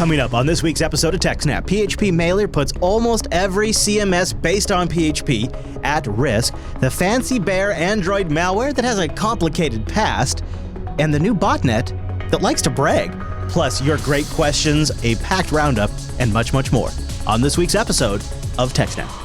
Coming up on this week's episode of TechSNAP, PHPMailer puts almost every CMS based on PHP at risk, the Fancy Bear Android malware that has a complicated past, and the new botnet that likes to brag. Plus, your great questions, a packed roundup, and much, much more on this week's episode of TechSNAP.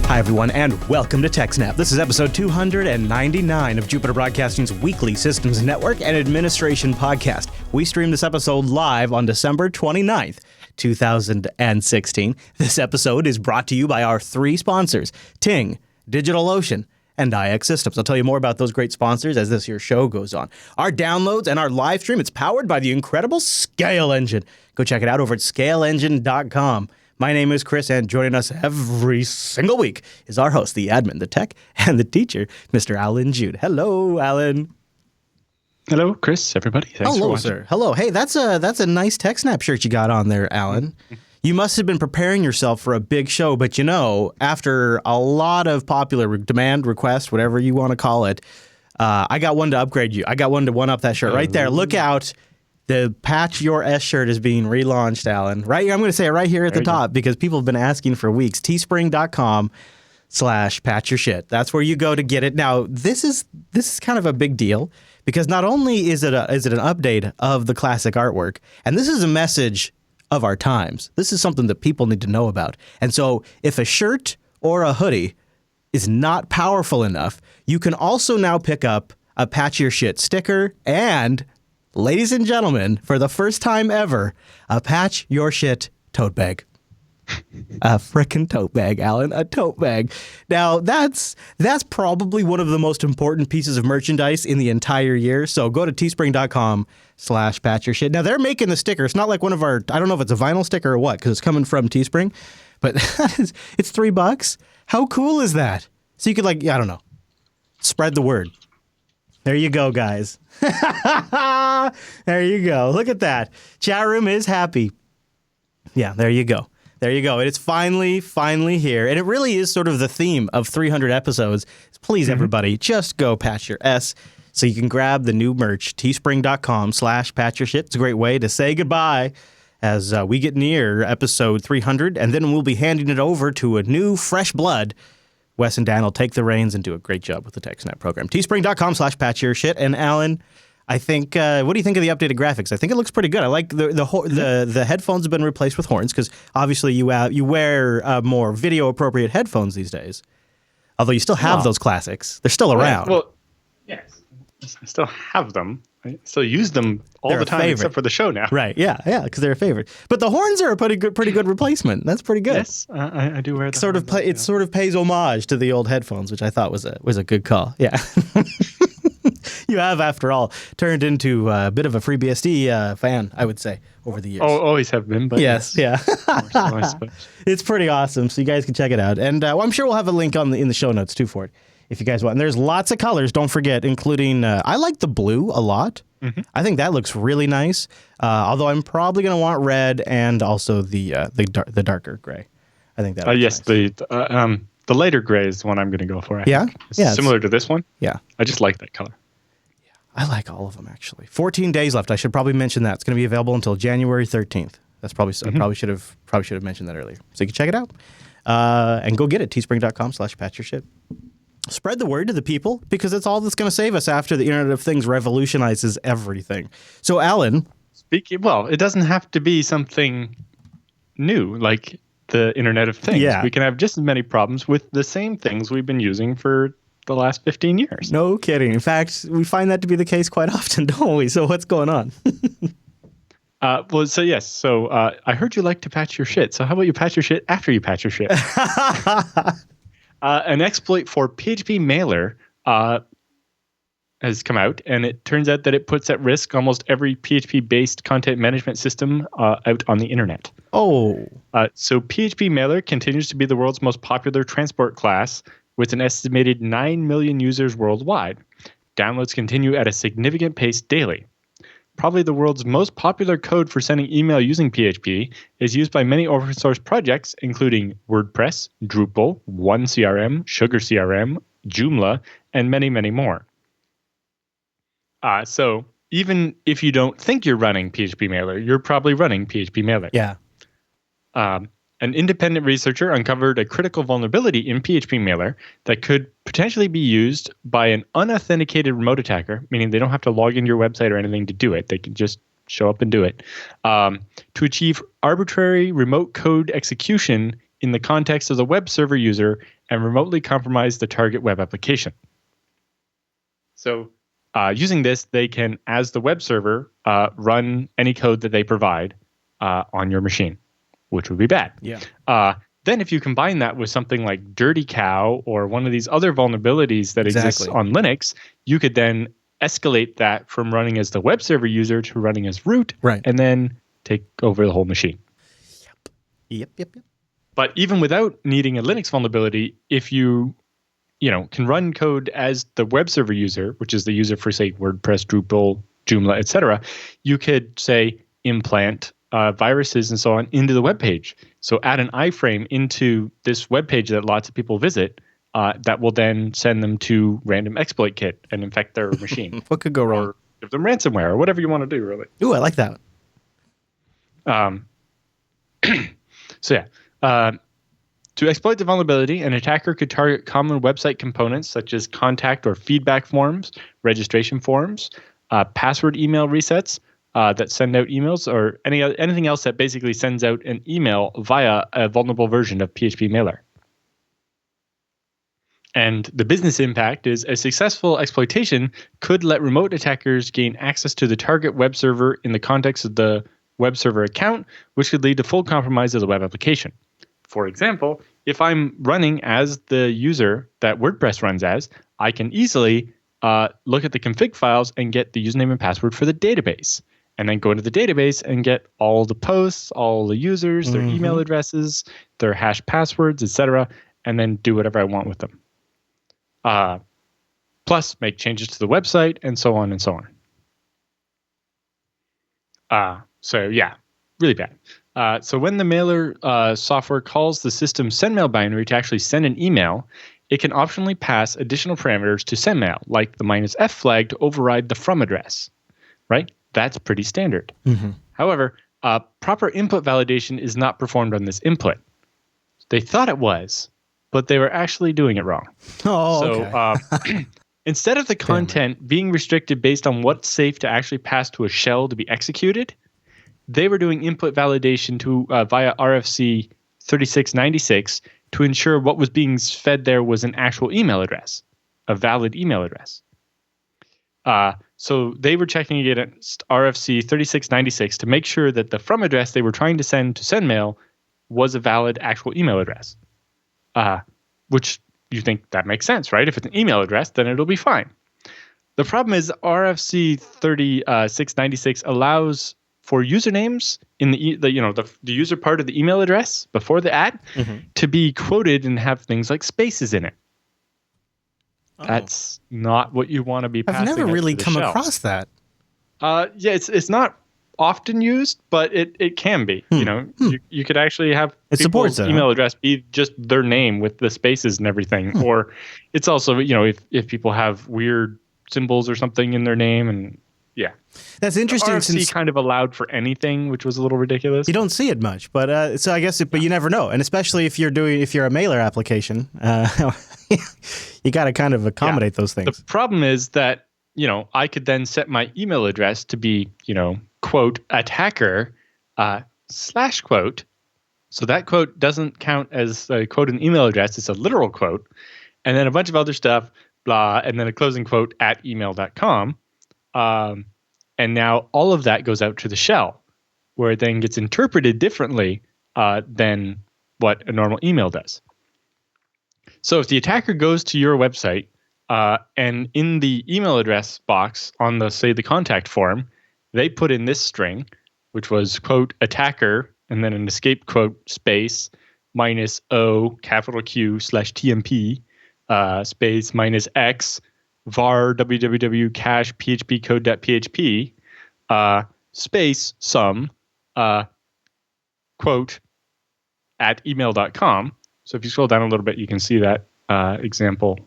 Hi, everyone, and welcome to TechSNAP. This is episode 299 of Jupiter Broadcasting's weekly Systems Network and Administration podcast. We streamed this episode live on December 29th, 2016. This episode is brought to you by our three sponsors, Ting, DigitalOcean, and IX Systems. I'll tell you more about those great sponsors as this here show goes on. Our downloads and our live stream, it's powered by the incredible Scale Engine. Go check it out over at scaleengine.com. My name is Chris, and joining us every single week is our host, the admin, the tech, and the teacher, Mr. Alan Jude. Hello, Alan. Hello, Chris, everybody. Thanks for watching. Sir. Hello. Hey, that's a nice TechSNAP shirt you got on there, Alan. You must have been preparing yourself for a big show, but you know, after a lot of popular demand, request, whatever you want to call it, I got one to upgrade you. I got one to one-up that shirt right there. Look out. The Patch Your S shirt is being relaunched, Alan. Right here, I'm going to say it right here at the top because people have been asking for weeks. teespring.com/patchyourshit. That's where you go to get it. Now, this is kind of a big deal because not only is it an update of the classic artwork, and this is a message of our times. This is something that people need to know about. And so if a shirt or a hoodie is not powerful enough, you can also now pick up a Patch Your Shit sticker and, ladies and gentlemen, for the first time ever, a Patch Your Shit tote bag. A frickin' tote bag, Alan, a tote bag. Now, that's probably one of the most important pieces of merchandise in the entire year. So go to teespring.com/patchyourshit. Now, they're making the sticker. It's not like one of our, I don't know if it's a vinyl sticker or what, because it's coming from Teespring, but it's $3. How cool is that? So you could, like, I don't know, spread the word. There you go, guys. There you go. Look at that. Chat room is happy. Yeah, there you go. There you go. It's finally here. And it really is sort of the theme of 300 episodes. Please, everybody, just go patch your S so you can grab the new merch, teespring.com/patchyourshit. It's a great way to say goodbye as we get near episode 300. And then we'll be handing it over to a new fresh blood. Wes and Dan will take the reins and do a great job with the TechSNAP program. Teespring.com/patchyourshit. And Alan, I think, what do you think of the updated graphics? I think it looks pretty good. I like the headphones have been replaced with horns because obviously you wear more video appropriate headphones these days. Although you still have those classics, they're still around. Well, yes, I still have them. I still use them all the time except for the show now. Right? Yeah, because they're a favorite. But the horns are a pretty good replacement. That's pretty good. Yes, I do wear them. It sort of pays homage to the old headphones, which I thought was a good call. Yeah. You have, after all, turned into a bit of a FreeBSD fan, I would say, over the years. Oh, always have been, but yes. Yeah. It's pretty awesome, so you guys can check it out. And I'm sure we'll have a link in the show notes, too, for it, if you guys want. And there's lots of colors, don't forget, including, I like the blue a lot. Mm-hmm. I think that looks really nice, although I'm probably going to want red and also the darker gray. I think that yes, nice. The lighter gray is the one I'm going to go for. Yeah? It's similar to this one. Yeah. I just like that color. I like all of them, actually. 14 days left. I should probably mention that. It's going to be available until January 13th. That's probably I probably should have mentioned that earlier. So you can check it out. And go get it, teespring.com/patchyourshit. Spread the word to the people because it's all that's going to save us after the Internet of Things revolutionizes everything. So, Alan. It doesn't have to be something new like the Internet of Things. Yeah. We can have just as many problems with the same things we've been using for the last 15 years. No kidding. In fact, we find that to be the case quite often, don't we? So what's going on? Yes. So I heard you like to patch your shit. So how about you patch your shit after you patch your shit? An exploit for PHPMailer has come out, and it turns out that it puts at risk almost every PHP-based content management system out on the internet. Oh. So PHPMailer continues to be the world's most popular transport class with an estimated 9 million users worldwide. Downloads continue at a significant pace daily. Probably the world's most popular code for sending email using PHP is used by many open source projects, including WordPress, Drupal, OneCRM, Sugar CRM, Joomla, and many, many more. So even if you don't think you're running PHPMailer, you're probably running PHPMailer. Yeah. An independent researcher uncovered a critical vulnerability in PHPMailer that could potentially be used by an unauthenticated remote attacker, meaning they don't have to log into your website or anything to do it. They can just show up and do it, to achieve arbitrary remote code execution in the context of the web server user and remotely compromise the target web application. So using this, they can, as the web server, run any code that they provide on your machine, which would be bad. Yeah. Then if you combine that with something like Dirty Cow or one of these other vulnerabilities that exists on Linux, you could then escalate that from running as the web server user to running as root, and then take over the whole machine. Yep. But even without needing a Linux vulnerability, if you can run code as the web server user, which is the user for, say, WordPress, Drupal, Joomla, etc., you could, say, implant viruses and so on into the web page. So add an iframe into this web page that lots of people visit that will then send them to random exploit kit and infect their machine. What could go wrong? Or give them ransomware or whatever you want to do, really. Ooh, I like that. To exploit the vulnerability, an attacker could target common website components such as contact or feedback forms, registration forms, password email resets that send out emails, or anything else that basically sends out an email via a vulnerable version of PHPMailer. And the business impact is a successful exploitation could let remote attackers gain access to the target web server in the context of the web server account, which could lead to full compromise of the web application. For example, if I'm running as the user that WordPress runs as, I can easily look at the config files and get the username and password for the database, and then go into the database and get all the posts, all the users, their email addresses, their hash passwords, etc., and then do whatever I want with them. Plus, make changes to the website, and so on and so on. So yeah, really bad. So when the mailer software calls the system sendmail binary to actually send an email, it can optionally pass additional parameters to sendmail, like the -f flag to override the from address, right? That's pretty standard. However, proper input validation is not performed on this input. They thought it was, but they were actually doing it wrong. Okay. Instead of the content being restricted based on what's safe to actually pass to a shell to be executed, they were doing input validation to via RFC 3696 to ensure what was being fed there was an actual email address, a valid email address. So they were checking against RFC 3696 to make sure that the from address they were trying to send to SendMail was a valid actual email address, which you think that makes sense, right? If it's an email address, then it'll be fine. The problem is RFC 3696 allows for usernames in the user part of the email address before the @ to be quoted and have things like spaces in it. That's not what you want to be passing. I've never really come shell. across that. Yeah, it's not often used, but it can be. You could actually have people's email address be just their name with the spaces and everything. Or it's also, if people have weird symbols or something in their name, and yeah. That's interesting. RFC kind of allowed for anything, which was a little ridiculous. You don't see it much, but so I guess but you never know. And especially if you're a mailer application, you got to kind of accommodate those things. The problem is that, I could then set my email address to be, quote, attacker, / quote. So that quote doesn't count as a quote in email address. It's a literal quote. And then a bunch of other stuff, blah, and then a closing quote at email.com. And now all of that goes out to the shell, where it then gets interpreted differently than what a normal email does. So if the attacker goes to your website and in the email address box on the contact form, they put in this string, which was quote attacker and then an escape quote space -o capital Q /TMP space -x var www cache php code.php space some quote at email.com. So if you scroll down a little bit, you can see that example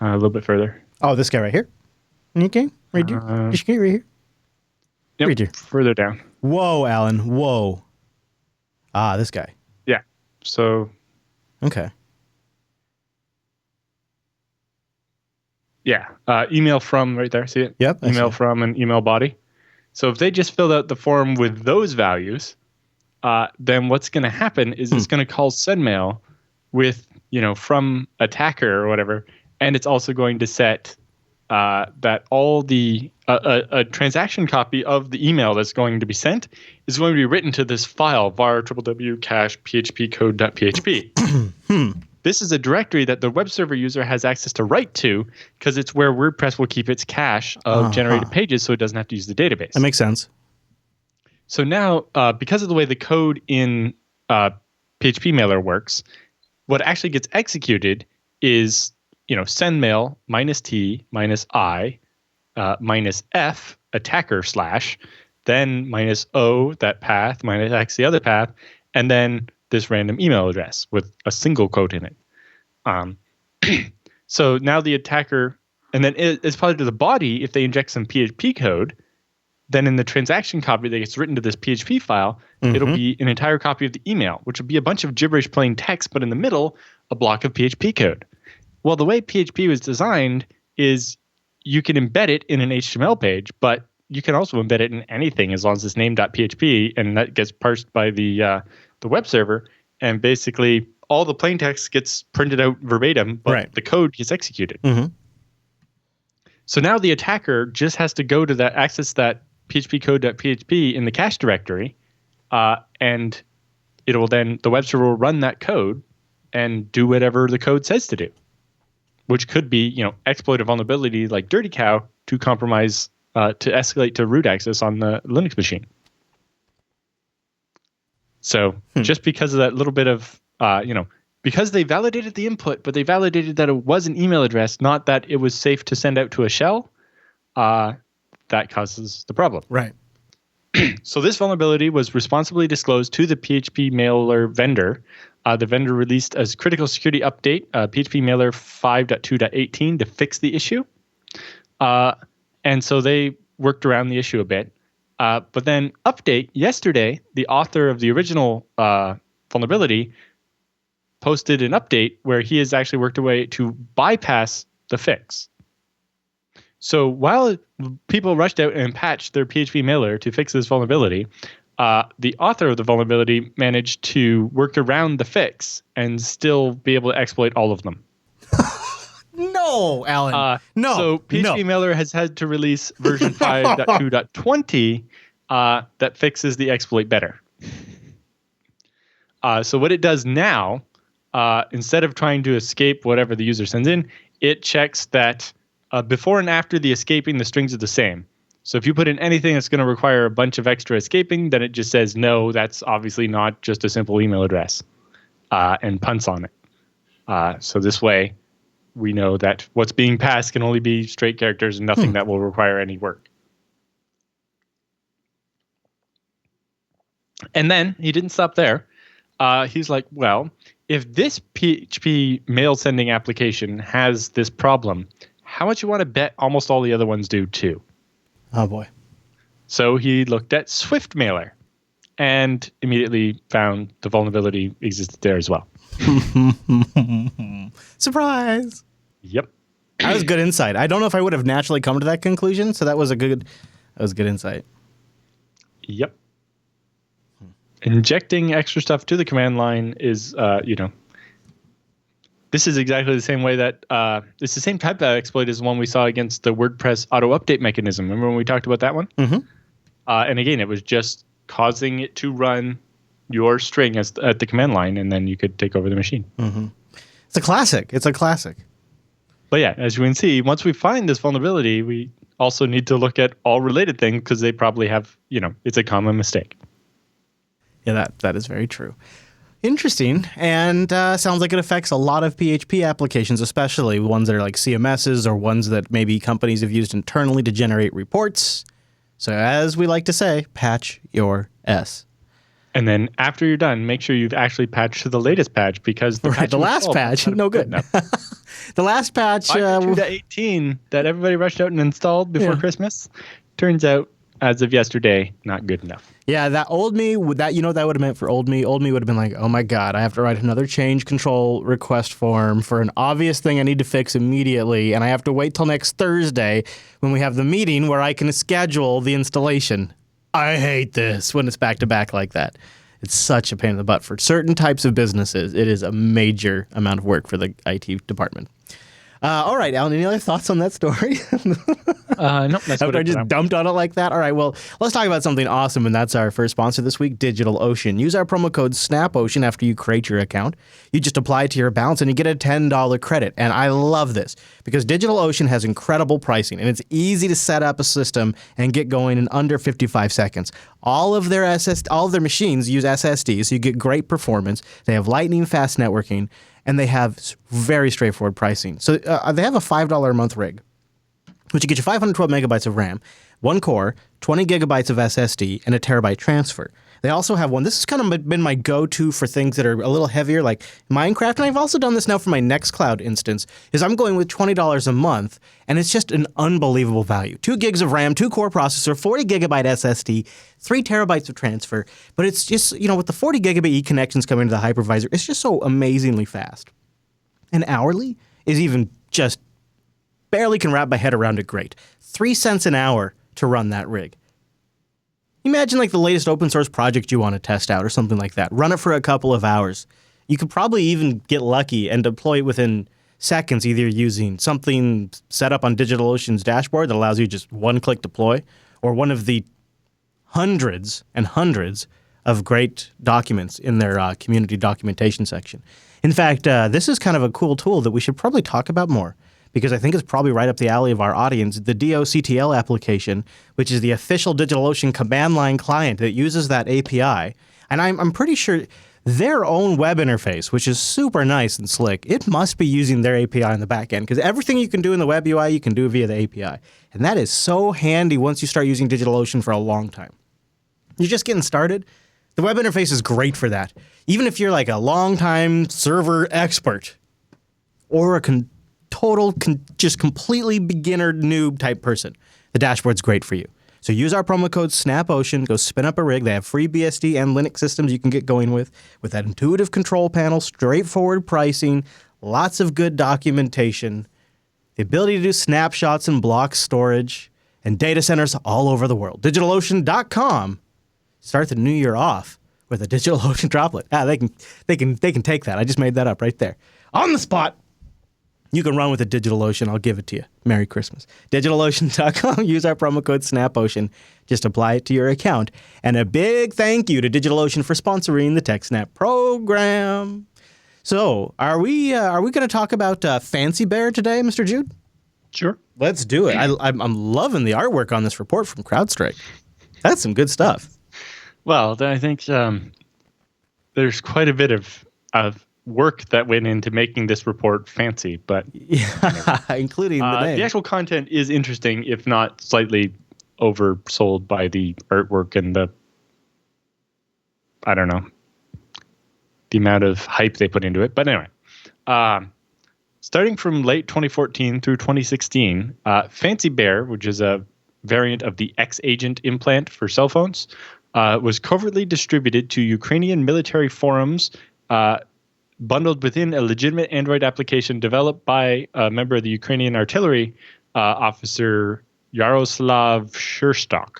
A little bit further. Oh, this guy right here. Okay, right here. This guy right here. Yep, Right here. further down. Whoa, Alan. Whoa. Ah, this guy. Yeah. So, Okay. yeah, email from right there. See it? Yep. I see Email it. from and email body. So if they just filled out the form with those values, then what's going to happen is it's going to call sendmail with, from attacker or whatever, and it's also going to set that all the a transaction copy of the email that's going to be sent is going to be written to this file var www cache phpcode.php. This is a directory that the web server user has access to write to because it's where WordPress will keep its cache of generated pages, so it doesn't have to use the database. That makes sense. So now, because of the way the code in PHPMailer works, what actually gets executed is sendmail -t -i -f attacker / then -o that path -x the other path, and then this random email address with a single quote in it. So now the attacker, and then as part of the body, if they inject some PHP code, then in the transaction copy that gets written to this PHP file, it'll be an entire copy of the email, which will be a bunch of gibberish plain text, but in the middle, a block of PHP code. Well, the way PHP was designed is you can embed it in an HTML page, but you can also embed it in anything as long as it's named.php, and that gets parsed by the web server, and basically all the plain text gets printed out verbatim, but the code gets executed. So now the attacker just has to go to access that phpcode.php in the cache directory, and the web server will run that code and do whatever the code says to do, which could be, exploit a vulnerability like Dirty Cow to compromise, to escalate to root access on the Linux machine. So just because of that little bit of, because they validated the input, but they validated that it was an email address, not that it was safe to send out to a shell, that causes the problem. Right. So this vulnerability was responsibly disclosed to the PHPMailer vendor. The vendor released a critical security update, PHPMailer 5.2.18, to fix the issue. And so they worked around the issue a bit. But then update yesterday, the author of the original vulnerability posted an update where he has actually worked a way to bypass the fix. So while people rushed out and patched their PHPMailer to fix this vulnerability, the author of the vulnerability managed to work around the fix and still be able to exploit all of them. No, Alan. No. So PHPMailer has had to release version 5.2.20 that fixes the exploit better. So what it does now, instead of trying to escape whatever the user sends in, it checks that before and after the escaping, the strings are the same. So if you put in anything that's going to require a bunch of extra escaping, then it just says, no, that's obviously not just a simple email address, and punts on it. So this way, we know that what's being passed can only be straight characters and nothing that will require any work. And then he didn't stop there. He's like, well, if this PHP mail sending application has this problem, how much you want to bet almost all the other ones do too? Oh, boy. So he looked at SwiftMailer and immediately found the vulnerability existed there as well. Surprise. Yep. That was good insight. I don't know if I would have naturally come to that conclusion, so that was good insight. Yep. Injecting extra stuff to the command line is, this is exactly the same way that it's the same type of exploit as the one we saw against the WordPress auto update mechanism. Remember when we talked about that one? Mm-hmm. And again, it was just causing it to run your string at the command line, and then you could take over the machine. Mm-hmm. It's a classic. But yeah, as you can see, once we find this vulnerability, we also need to look at all related things because they probably have, it's a common mistake. Yeah, that is very true. Interesting, and sounds like it affects a lot of PHP applications, especially ones that are like CMSs or ones that maybe companies have used internally to generate reports. So as we like to say, patch your S. And then after you're done, make sure you've actually patched to the latest patch because the last patch, no good. The last patch... 5.2.18 that everybody rushed out and installed before Christmas, turns out, as of yesterday, not good enough. Yeah, that old me, that what that would have meant for old me? Old me would have been like, oh my God, I have to write another change control request form for an obvious thing I need to fix immediately, and I have to wait till next Thursday when we have the meeting where I can schedule the installation. I hate this when it's back-to-back like that. It's such a pain in the butt. For certain types of businesses, it is a major amount of work for the IT department. All right, Alan, any other thoughts on that story? Nope, that's what I just dumped on it like that. All right, well, let's talk about something awesome, and that's our first sponsor this week, DigitalOcean. Use our promo code SNAPOcean after you create your account. You just apply it to your balance, and you get a $10 credit. And I love this because DigitalOcean has incredible pricing, and it's easy to set up a system and get going in under 55 seconds. All of their machines use SSDs, so you get great performance. They have lightning-fast networking, and they have very straightforward pricing. So they have a $5 a month rig, which will get you 512 megabytes of RAM, 1 core, 20 gigabytes of SSD, and a terabyte transfer. They also have one. This has kind of been my go-to for things that are a little heavier, like Minecraft. And I've also done this now for my Nextcloud instance, is I'm going with $20 a month, and it's just an unbelievable value. 2 gigs of RAM, 2 core processor, 40 gigabyte SSD, 3 terabytes of transfer. But it's just, with the 40 gigabit E connections coming to the hypervisor, it's just so amazingly fast. And hourly is even just barely can wrap my head around it great. 3 cents an hour to run that rig. Imagine like the latest open source project you want to test out or something like that. Run it for a couple of hours. You could probably even get lucky and deploy it within seconds, either using something set up on DigitalOcean's dashboard that allows you just one-click deploy, or one of the hundreds and hundreds of great documents in their community documentation section. In fact, this is kind of a cool tool that we should probably talk about more, because I think it's probably right up the alley of our audience, the DOCTL application, which is the official DigitalOcean command line client that uses that API. And I'm pretty sure their own web interface, which is super nice and slick, it must be using their API in the back end, because everything you can do in the web UI, you can do via the API. And that is so handy once you start using DigitalOcean for a long time. You're just getting started. The web interface is great for that. Even if you're like a long-time server expert or a just completely beginner noob type person, the dashboard's great for you. So use our promo code SNAPOcean, go spin up a rig. They have free BSD and Linux systems you can get going with that intuitive control panel, straightforward pricing, lots of good documentation, the ability to do snapshots and block storage, and data centers all over the world. DigitalOcean.com. Start the new year off with a DigitalOcean droplet. They can take that. I just made that up right there. On the spot. You can run with a DigitalOcean. I'll give it to you. Merry Christmas. DigitalOcean.com. Use our promo code SNAPOcean. Just apply it to your account. And a big thank you to DigitalOcean for sponsoring the TechSNAP program. So, are we going to talk about Fancy Bear today, Mr. Jude? Sure. Let's do it. I'm loving the artwork on this report from CrowdStrike. That's some good stuff. Well, I think there's quite a bit of work that went into making this report fancy, but yeah, including the name. The actual content is interesting, if not slightly oversold by the artwork and the amount of hype they put into it. But anyway, starting from late 2014 through 2016, Fancy Bear, which is a variant of the X-Agent implant for cell phones, was covertly distributed to Ukrainian military forums, bundled within a legitimate Android application developed by a member of the Ukrainian artillery officer Yaroslav Sherstok.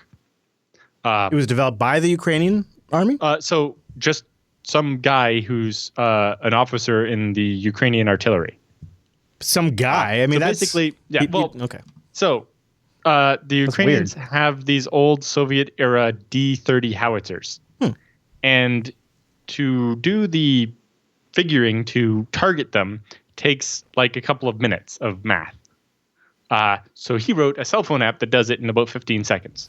It was developed by the Ukrainian army? So just some guy who's an officer in the Ukrainian artillery. Some guy? I mean, so that's... basically... Yeah, okay. So the Ukrainians have these old Soviet-era D-30 howitzers. And to do the figuring to target them takes like a couple of minutes of math. So he wrote a cell phone app that does it in about 15 seconds.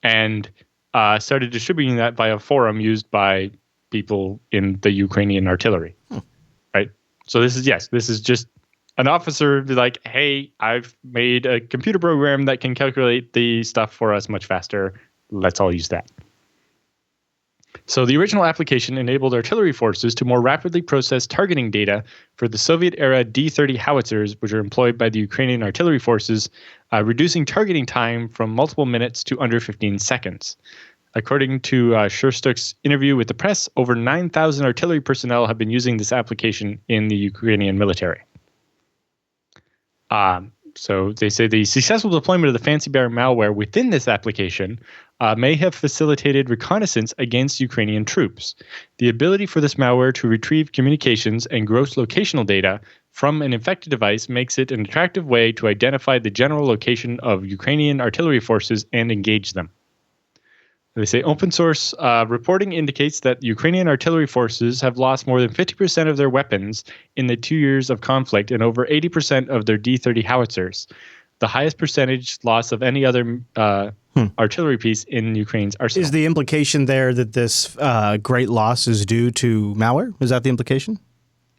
And started distributing that via a forum used by people in the Ukrainian artillery. Right? So this is just an officer like, hey, I've made a computer program that can calculate the stuff for us much faster. Let's all use that. So the original application enabled artillery forces to more rapidly process targeting data for the Soviet-era D-30 howitzers, which are employed by the Ukrainian artillery forces, reducing targeting time from multiple minutes to under 15 seconds. According to Shurstuk's interview with the press, over 9,000 artillery personnel have been using this application in the Ukrainian military. So they say the successful deployment of the Fancy Bear malware within this application may have facilitated reconnaissance against Ukrainian troops. The ability for this malware to retrieve communications and gross locational data from an infected device makes it an attractive way to identify the general location of Ukrainian artillery forces and engage them. They say open source reporting indicates that Ukrainian artillery forces have lost more than 50% of their weapons in the 2 years of conflict and over 80% of their D-30 howitzers, the highest percentage loss of any other artillery piece in Ukraine's arsenal. Is the implication there that this great loss is due to malware? Is that the implication?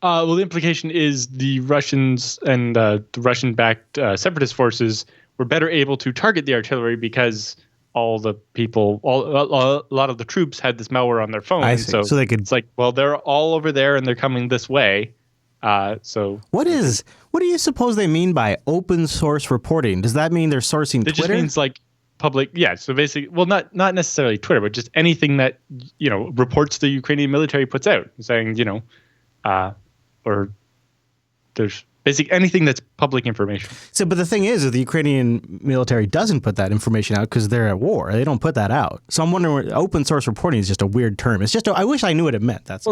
Well, the implication is the Russians and the Russian-backed separatist forces were better able to target the artillery because all the people, a lot of the troops had this malware on their phone. I see. So they could. It's like, well, they're all over there and they're coming this way. So what do you suppose they mean by open source reporting? Does that mean they're sourcing Twitter? It just means like public. Yeah. So basically, well, not necessarily Twitter, but just anything that, reports the Ukrainian military puts out, saying, or there's basically anything that's public information. So, but the thing is that the Ukrainian military doesn't put that information out because they're at war. They don't put that out. So I'm wondering, open source reporting is just a weird term. It's just, I wish I knew what it meant. That's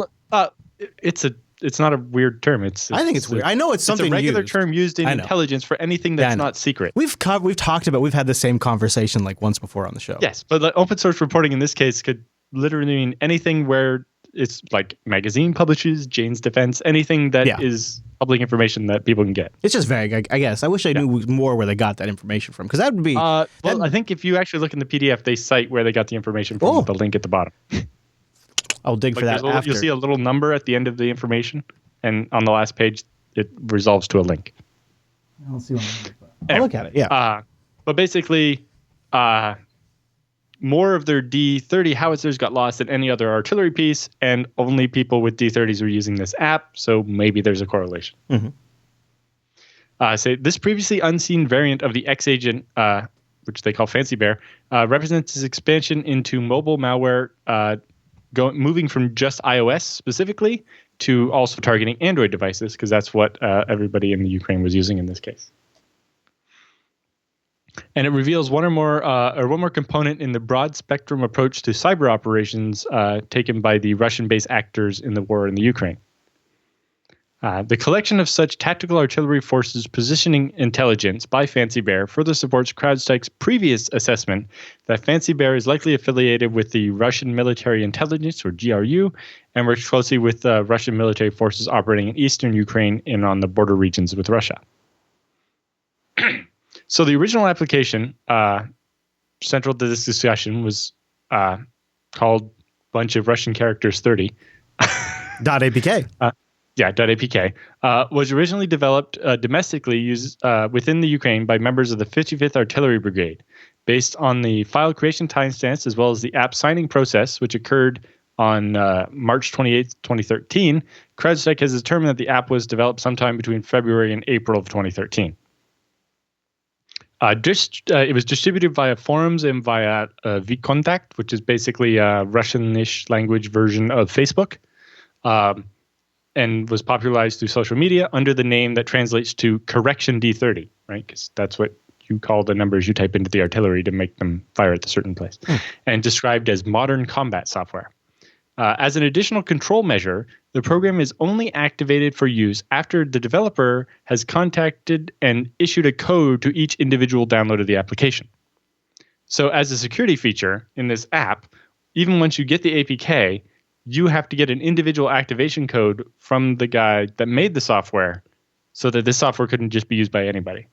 it's not a weird term. I think it's weird. I know it's something It's a regular used. term used in intelligence for anything that's not secret. We've talked about, we've had the same conversation like once before on the show. Yes, but open source reporting in this case could literally mean anything where it's like magazine publishes, Jane's Defense, anything that is public information that people can get. It's just vague, I guess. I wish I knew more where they got that information from, because that would be... well, I think if you actually look in the PDF, they cite where they got the information from with the link at the bottom. I'll dig for that after. You'll see a little number at the end of the information, and on the last page, it resolves to a link. I'll see what I'll look at it, yeah. But basically... more of their D-30 howitzers got lost than any other artillery piece, and only people with D-30s were using this app, so maybe there's a correlation. So this previously unseen variant of the X agent, which they call Fancy Bear, represents its expansion into mobile malware, moving from just iOS specifically to also targeting Android devices, because that's what everybody in the Ukraine was using in this case. And it reveals one more component in the broad spectrum approach to cyber operations taken by the Russian-based actors in the war in the Ukraine. The collection of such tactical artillery forces positioning intelligence by Fancy Bear further supports CrowdStrike's previous assessment that Fancy Bear is likely affiliated with the Russian Military Intelligence, or GRU, and works closely with Russian military forces operating in eastern Ukraine and on the border regions with Russia. So the original application central to this discussion was called bunch of Russian characters 30. .apk. .apk was originally developed domestically used within the Ukraine by members of the 55th Artillery Brigade. Based on the file creation timestamps as well as the app signing process, which occurred on March 28, 2013, CrowdStrike has determined that the app was developed sometime between February and April of 2013. It was distributed via forums and via vKontakte, which is basically a Russian-ish language version of Facebook, and was popularized through social media under the name that translates to Correction D30, right? Because that's what you call the numbers you type into the artillery to make them fire at a certain place, and described as modern combat software. As an additional control measure, the program is only activated for use after the developer has contacted and issued a code to each individual download of the application. So as a security feature in this app, even once you get the APK, you have to get an individual activation code from the guy that made the software so that this software couldn't just be used by anybody.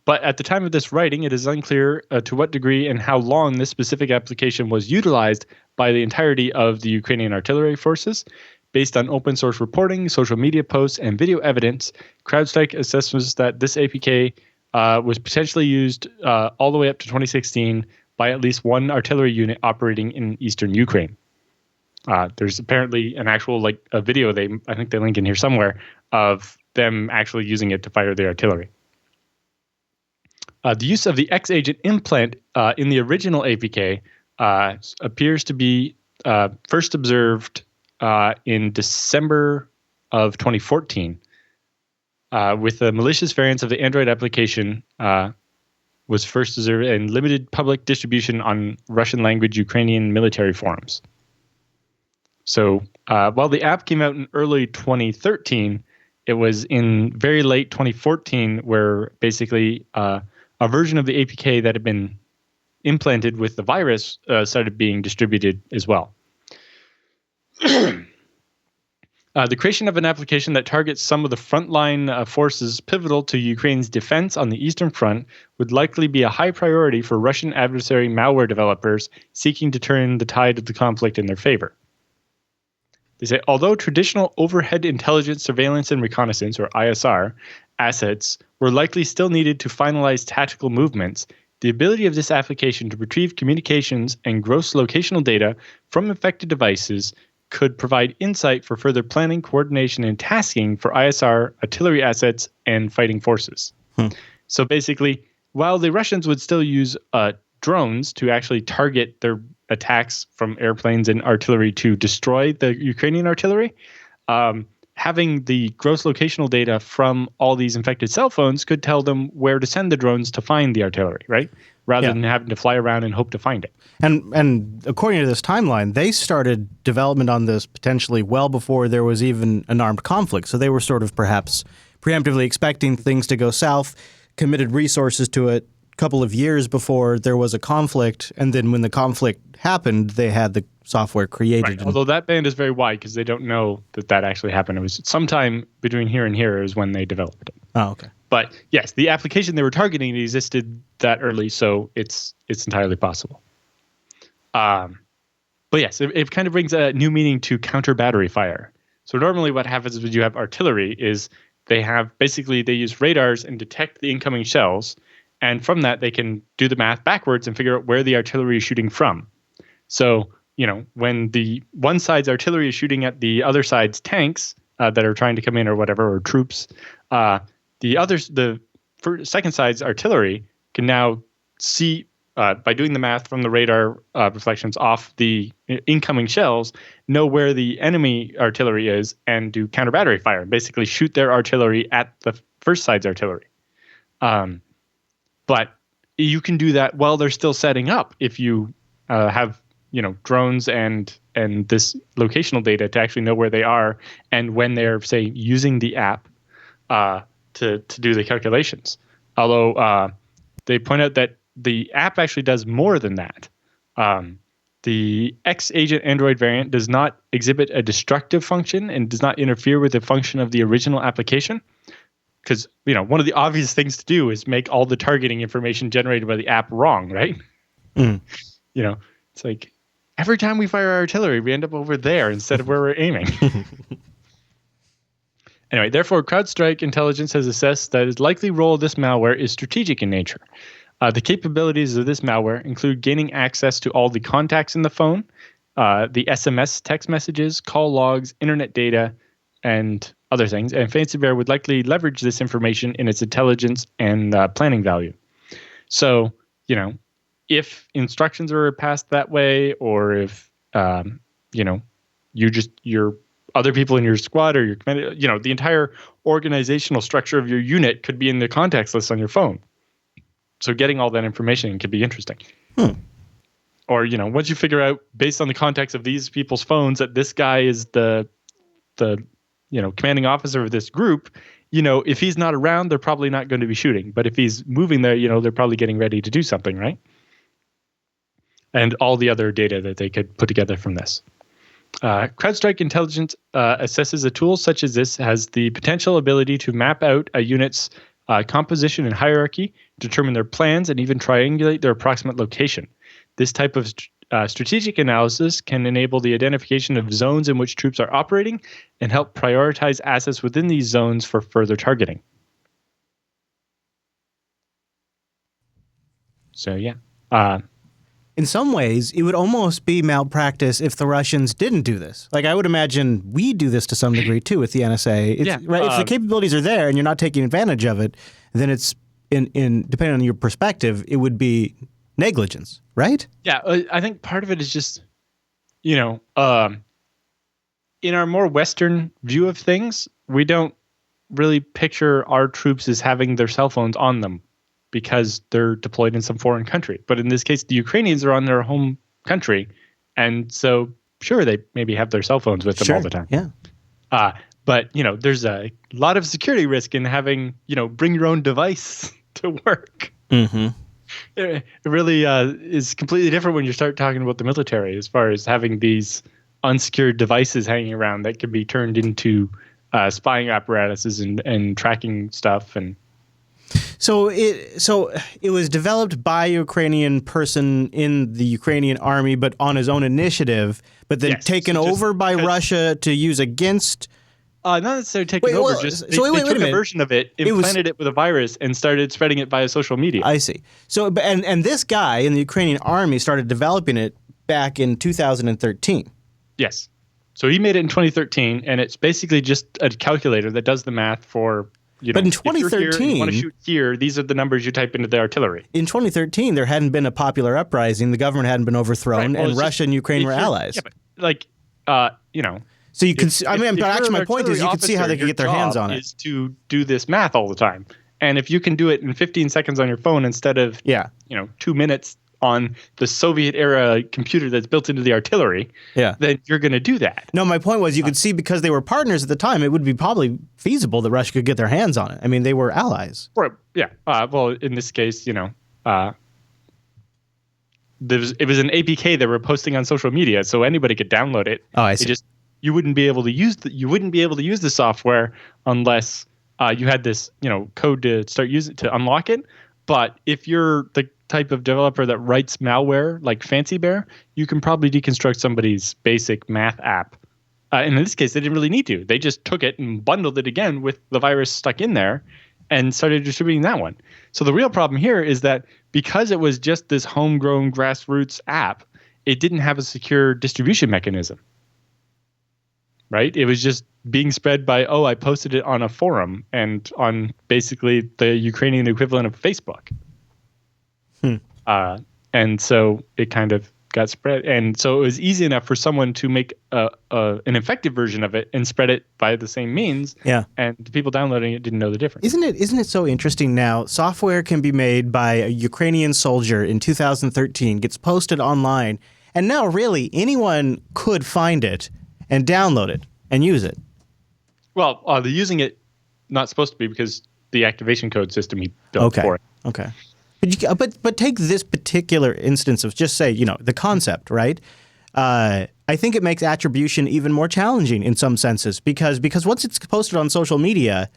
But at the time of this writing, it is unclear to what degree and how long this specific application was utilized by the entirety of the Ukrainian artillery forces. Based on open source reporting, social media posts, and video evidence, CrowdStrike assesses that this APK was potentially used all the way up to 2016 by at least one artillery unit operating in eastern Ukraine. There's apparently an actual a video I think they link in here somewhere of them actually using it to fire the artillery. The use of the X agent implant in the original APK appears to be first observed in December of 2014, with the malicious variants of the Android application was first observed in limited public distribution on Russian language Ukrainian military forums. So while the app came out in early 2013, it was in very late 2014 where basically a version of the APK that had been implanted with the virus started being distributed as well. The creation of an application that targets some of the frontline forces pivotal to Ukraine's defense on the Eastern Front would likely be a high priority for Russian adversary malware developers seeking to turn the tide of the conflict in their favor. They say, although traditional overhead intelligence, surveillance, and reconnaissance, or ISR, assets were likely still needed to finalize tactical movements, the ability of this application to retrieve communications and gross locational data from infected devices could provide insight for further planning, coordination, and tasking for ISR, artillery assets, and fighting forces. So basically, while the Russians would still use drones to actually target their attacks from airplanes and artillery to destroy the Ukrainian artillery, having the gross locational data from all these infected cell phones could tell them where to send the drones to find the artillery, right? Rather than having to fly around and hope to find it. And according to this timeline, they started development on this potentially well before there was even an armed conflict. So they were sort of perhaps preemptively expecting things to go south, committed resources to it a couple of years before there was a conflict. And then when the conflict happened, they had the software created. Right. Although that band is very wide because they don't know that actually happened. It was sometime between here and here is when they developed it. Oh, okay. But yes, the application they were targeting existed that early, so it's entirely possible. But yes, it kind of brings a new meaning to counter battery fire. So normally what happens when you have artillery is they use radars and detect the incoming shells, and from that they can do the math backwards and figure out where the artillery is shooting from. So, when the one side's artillery is shooting at the other side's tanks that are trying to come in or whatever, or troops, the second side's artillery can now see, by doing the math from the radar reflections off the incoming shells, know where the enemy artillery is and do counter battery fire, basically shoot their artillery at the first side's artillery. But you can do that while they're still setting up if you have drones and this locational data to actually know where they are and when they're, say, using the app to do the calculations. Although they point out that the app actually does more than that. The X agent Android variant does not exhibit a destructive function and does not interfere with the function of the original application. Because one of the obvious things to do is make all the targeting information generated by the app wrong, right? It's like every time we fire our artillery, we end up over there instead of where we're aiming. Anyway, therefore, CrowdStrike Intelligence has assessed that its likely role of this malware is strategic in nature. The capabilities of this malware include gaining access to all the contacts in the phone, the SMS text messages, call logs, internet data, and other things. And Fancy Bear would likely leverage this information in its intelligence and planning value. So, if instructions are passed that way, or if, your other people in your squad or your command, the entire organizational structure of your unit could be in the contacts list on your phone. So getting all that information could be interesting. Or, once you figure out based on the context of these people's phones that this guy is the commanding officer of this group, if he's not around, they're probably not going to be shooting. But if he's moving there, they're probably getting ready to do something, right? And all the other data that they could put together from this. CrowdStrike Intelligence assesses a tool such as this has the potential ability to map out a unit's composition and hierarchy, determine their plans, and even triangulate their approximate location. This type of strategic analysis can enable the identification of zones in which troops are operating and help prioritize assets within these zones for further targeting. So, yeah. in some ways, it would almost be malpractice if the Russians didn't do this. Like, I would imagine we do this to some degree, too, with the NSA. Right? If the capabilities are there and you're not taking advantage of it, then it's, depending on your perspective, it would be negligence, right? Yeah, I think part of it is just, in our more Western view of things, we don't really picture our troops as having their cell phones on them, because they're deployed in some foreign country. But in this case, the Ukrainians are on their home country. And so, sure, they maybe have their cell phones with them all the time. Yeah. But, there's a lot of security risk in having, bring your own device to work. Mm-hmm. It really is completely different when you start talking about the military, as far as having these unsecured devices hanging around that can be turned into spying apparatuses and tracking stuff. And So it was developed by a Ukrainian person in the Ukrainian army, but on his own initiative, but then taken over by Russia to use against. Not necessarily taken over. They took a version of it, implanted it with a virus, and started spreading it via social media. I see. So, and this guy in the Ukrainian army started developing it back in 2013. Yes. So he made it in 2013, and it's basically just a calculator that does the math for. But in 2013, you want to shoot here, these are the numbers you type into the artillery. In 2013, there hadn't been a popular uprising, the government hadn't been overthrown, and Russia and Ukraine were allies. Yeah, but So you can see, but actually my point is you can see how they could get their hands on it. Is to do this math all the time. And if you can do it in 15 seconds on your phone instead of 2 minutes on the Soviet-era computer that's built into the artillery, then you're going to do that. No, my point was you could see, because they were partners at the time, it would be probably feasible that Russia could get their hands on it. I mean, they were allies. Right. Yeah. Well, in this case, it was an APK they were posting on social media, so anybody could download it. Oh, I see. You wouldn't be able to use the software unless you had this code to start using to unlock it. But if you're the type of developer that writes malware like Fancy Bear, you can probably deconstruct somebody's basic math app. And in this case, they didn't really need to. They just took it and bundled it again with the virus stuck in there and started distributing that one. So the real problem here is that because it was just this homegrown grassroots app, it didn't have a secure distribution mechanism. Right? It was just being spread by, I posted it on a forum and on basically the Ukrainian equivalent of Facebook. And so it kind of got spread. And so it was easy enough for someone to make an effective version of it and spread it by the same means. Yeah. And the people downloading it didn't know the difference. Isn't it so interesting now? Software can be made by a Ukrainian soldier in 2013, gets posted online, and now really anyone could find it and download it and use it. Well, they're using it, not supposed to be, because the activation code system he built for it. Okay. But take this particular instance of just say, the concept, right? I think it makes attribution even more challenging in some senses because once it's posted on social media,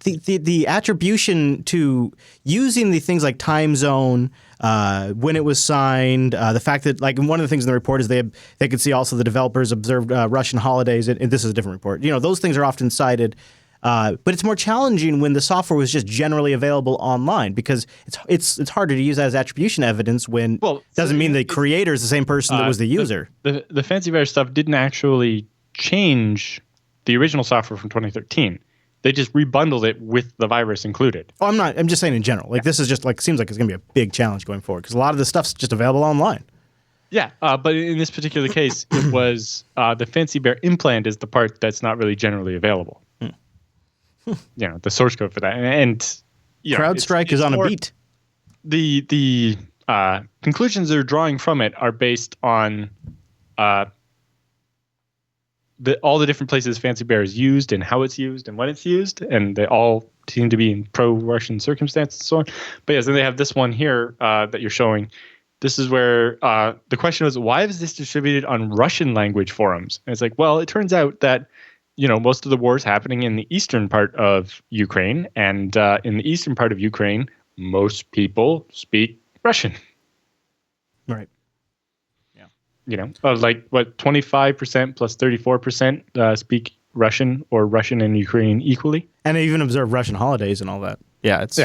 the attribution to using the things like time zone, when it was signed, the fact that one of the things in the report is they could see also the developers observed Russian holidays, and this is a different report. Those things are often cited. But it's more challenging when the software was just generally available online because it's harder to use as attribution evidence when it doesn't mean the creator is the same person that was the user. The Fancy Bear stuff didn't actually change the original software from 2013. They just rebundled it with the virus included. Oh, I'm just saying in general. This is just seems like it's going to be a big challenge going forward because a lot of this stuff's just available online. Yeah, but in this particular case, it was the Fancy Bear implant is the part that's not really generally available. The source code for that, and CrowdStrike is on a beat. The conclusions they're drawing from it are based on all the different places Fancy Bear is used and how it's used and when it's used, and they all seem to be in pro-Russian circumstances and so on. But yes, then they have this one here that you're showing. This is where the question was, why is this distributed on Russian language forums? And it's like, well, it turns out that most of the war is happening in the eastern part of Ukraine, and in the eastern part of Ukraine, most people speak Russian. Right. Yeah. 25% plus 34% speak Russian or Russian and Ukrainian equally. And they even observe Russian holidays and all that. Yeah, it's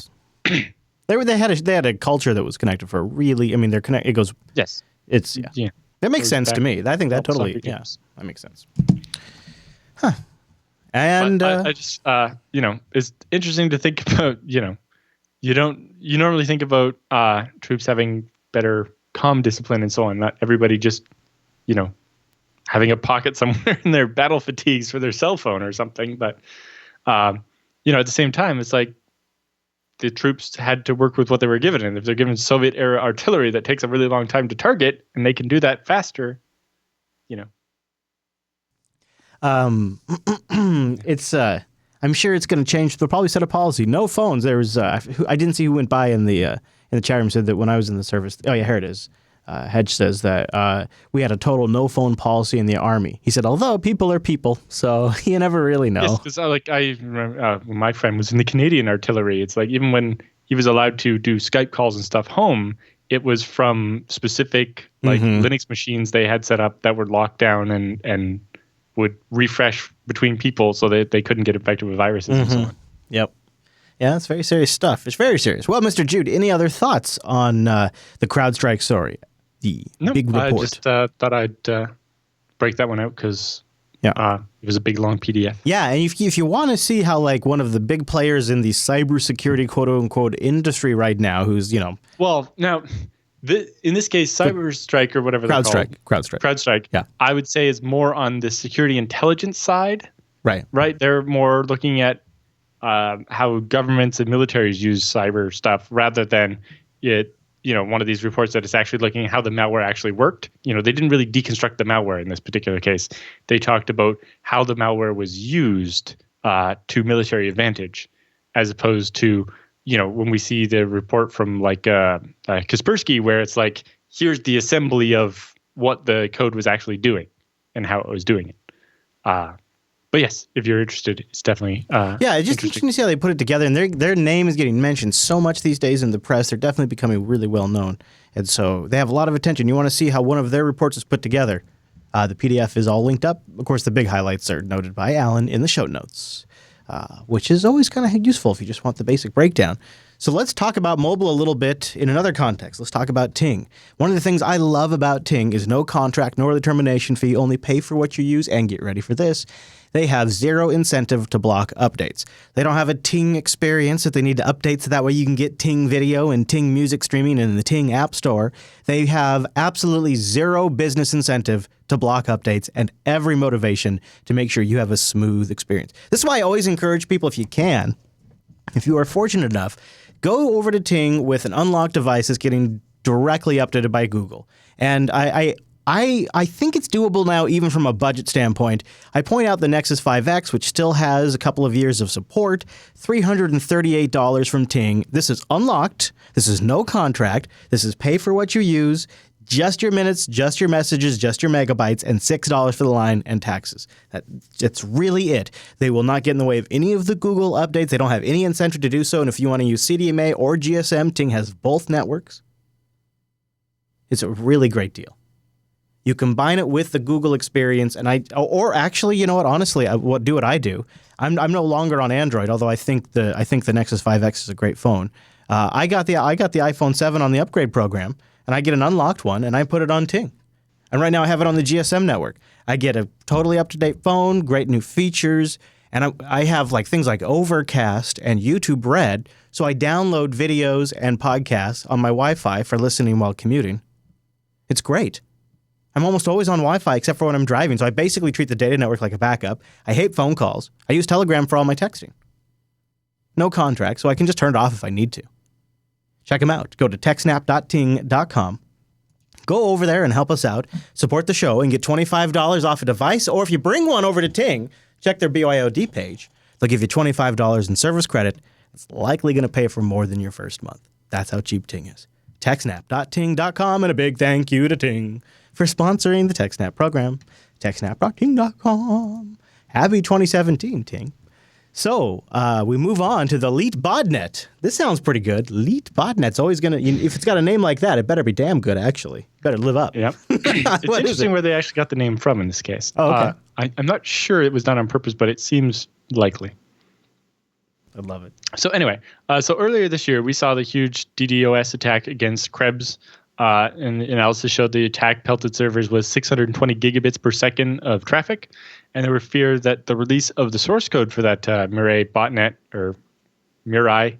They had a culture that was connected for really. I mean, they're connected. It goes. Yes. It's yeah. That makes sense to me. I think that totally. Yeah, games. that makes sense. Huh. And I just it's interesting to think about. You normally think about troops having better comm discipline and so on. Not everybody just having a pocket somewhere in their battle fatigues for their cell phone or something. But at the same time, it's like the troops had to work with what they were given, and if they're given Soviet era artillery that takes a really long time to target, and they can do that faster, it's I'm sure it's going to change. They'll probably set a policy. No phones. There was I didn't see who went by in the chat room said that when I was in the service. Oh yeah, here it is. Hedge says that we had a total no phone policy in the Army. He said, although people are people, so you never really know. Yes, because I remember when my friend was in the Canadian artillery. It's like even when he was allowed to do Skype calls and stuff home, it was from specific Linux machines they had set up that were locked down and would refresh between people so that they couldn't get infected with viruses and so on. Yep. Yeah, it's very serious stuff. It's very serious. Well, Mr. Jude, any other thoughts on the CrowdStrike story? The big report. I just thought I'd break that one out because it was a big, long PDF. Yeah, and if you want to see how one of the big players in the cybersecurity quote-unquote industry right now, who's, Well, now, in this case, CyberStrike or whatever they're called. CrowdStrike, yeah. I would say is more on the security intelligence side. Right. They're more looking at how governments and militaries use cyber stuff rather than one of these reports that is actually looking at how the malware actually worked. They didn't really deconstruct the malware in this particular case. They talked about how the malware was used to military advantage, as opposed to, when we see the report from Kaspersky, where it's like, here's the assembly of what the code was actually doing and how it was doing it. But yes, if you're interested, it's definitely it's just interesting to see how they put it together. And their name is getting mentioned so much these days in the press. They're definitely becoming really well known. And so they have a lot of attention. You want to see how one of their reports is put together. The PDF is all linked up. Of course, the big highlights are noted by Alan in the show notes, which is always kind of useful if you just want the basic breakdown. So let's talk about mobile a little bit in another context. Let's talk about Ting. One of the things I love about Ting is no contract, no early termination fee, only pay for what you use, and get ready for this. They have zero incentive to block updates. They don't have a Ting experience that they need to update so that way you can get Ting video and Ting music streaming in the Ting App Store. They have absolutely zero business incentive to block updates and every motivation to make sure you have a smooth experience. This is why I always encourage people, if you can, if you are fortunate enough, go over to Ting with an unlocked device that's getting directly updated by Google. And I think it's doable now, even from a budget standpoint. I point out the Nexus 5X, which still has a couple of years of support, $338 from Ting. This is unlocked. This is no contract. This is pay for what you use, just your minutes, just your messages, just your megabytes, and $6 for the line and taxes. That's really it. They will not get in the way of any of the Google updates. They don't have any incentive to do so. And if you want to use CDMA or GSM, Ting has both networks. It's a really great deal. You combine it with the Google experience, and actually, you know what? Honestly, what I do. I'm no longer on Android, although I think the Nexus 5X is a great phone. I got the iPhone 7 on the upgrade program, and I get an unlocked one, and I put it on Ting. And right now, I have it on the GSM network. I get a totally up to date phone, great new features, and I have things like Overcast and YouTube Red, so I download videos and podcasts on my Wi-Fi for listening while commuting. It's great. I'm almost always on Wi-Fi except for when I'm driving, so I basically treat the data network like a backup. I hate phone calls. I use Telegram for all my texting. No contract, so I can just turn it off if I need to. Check them out. Go to TechSNAP.ting.com. Go over there and help us out. Support the show and get $25 off a device, or if you bring one over to Ting, check their BYOD page. They'll give you $25 in service credit. It's likely going to pay for more than your first month. That's how cheap Ting is. TechSNAP.ting.com, and a big thank you to Ting for sponsoring the TechSNAP program. TechSNAP.ting.com. Happy 2017, Ting. So we move on to the Leet Botnet. This sounds pretty good. Leet Botnet's always going to, if it's got a name like that, it better be damn good, actually. Better live up. Yep. It's interesting where they actually got the name from in this case. Oh, okay. I'm not sure it was done on purpose, but it seems likely. I love it. So anyway, so earlier this year, we saw the huge DDoS attack against Krebs. And analysis showed the attack pelted servers with 620 gigabits per second of traffic. And there were fears that the release of the source code for that Mirai botnet, or Mirai,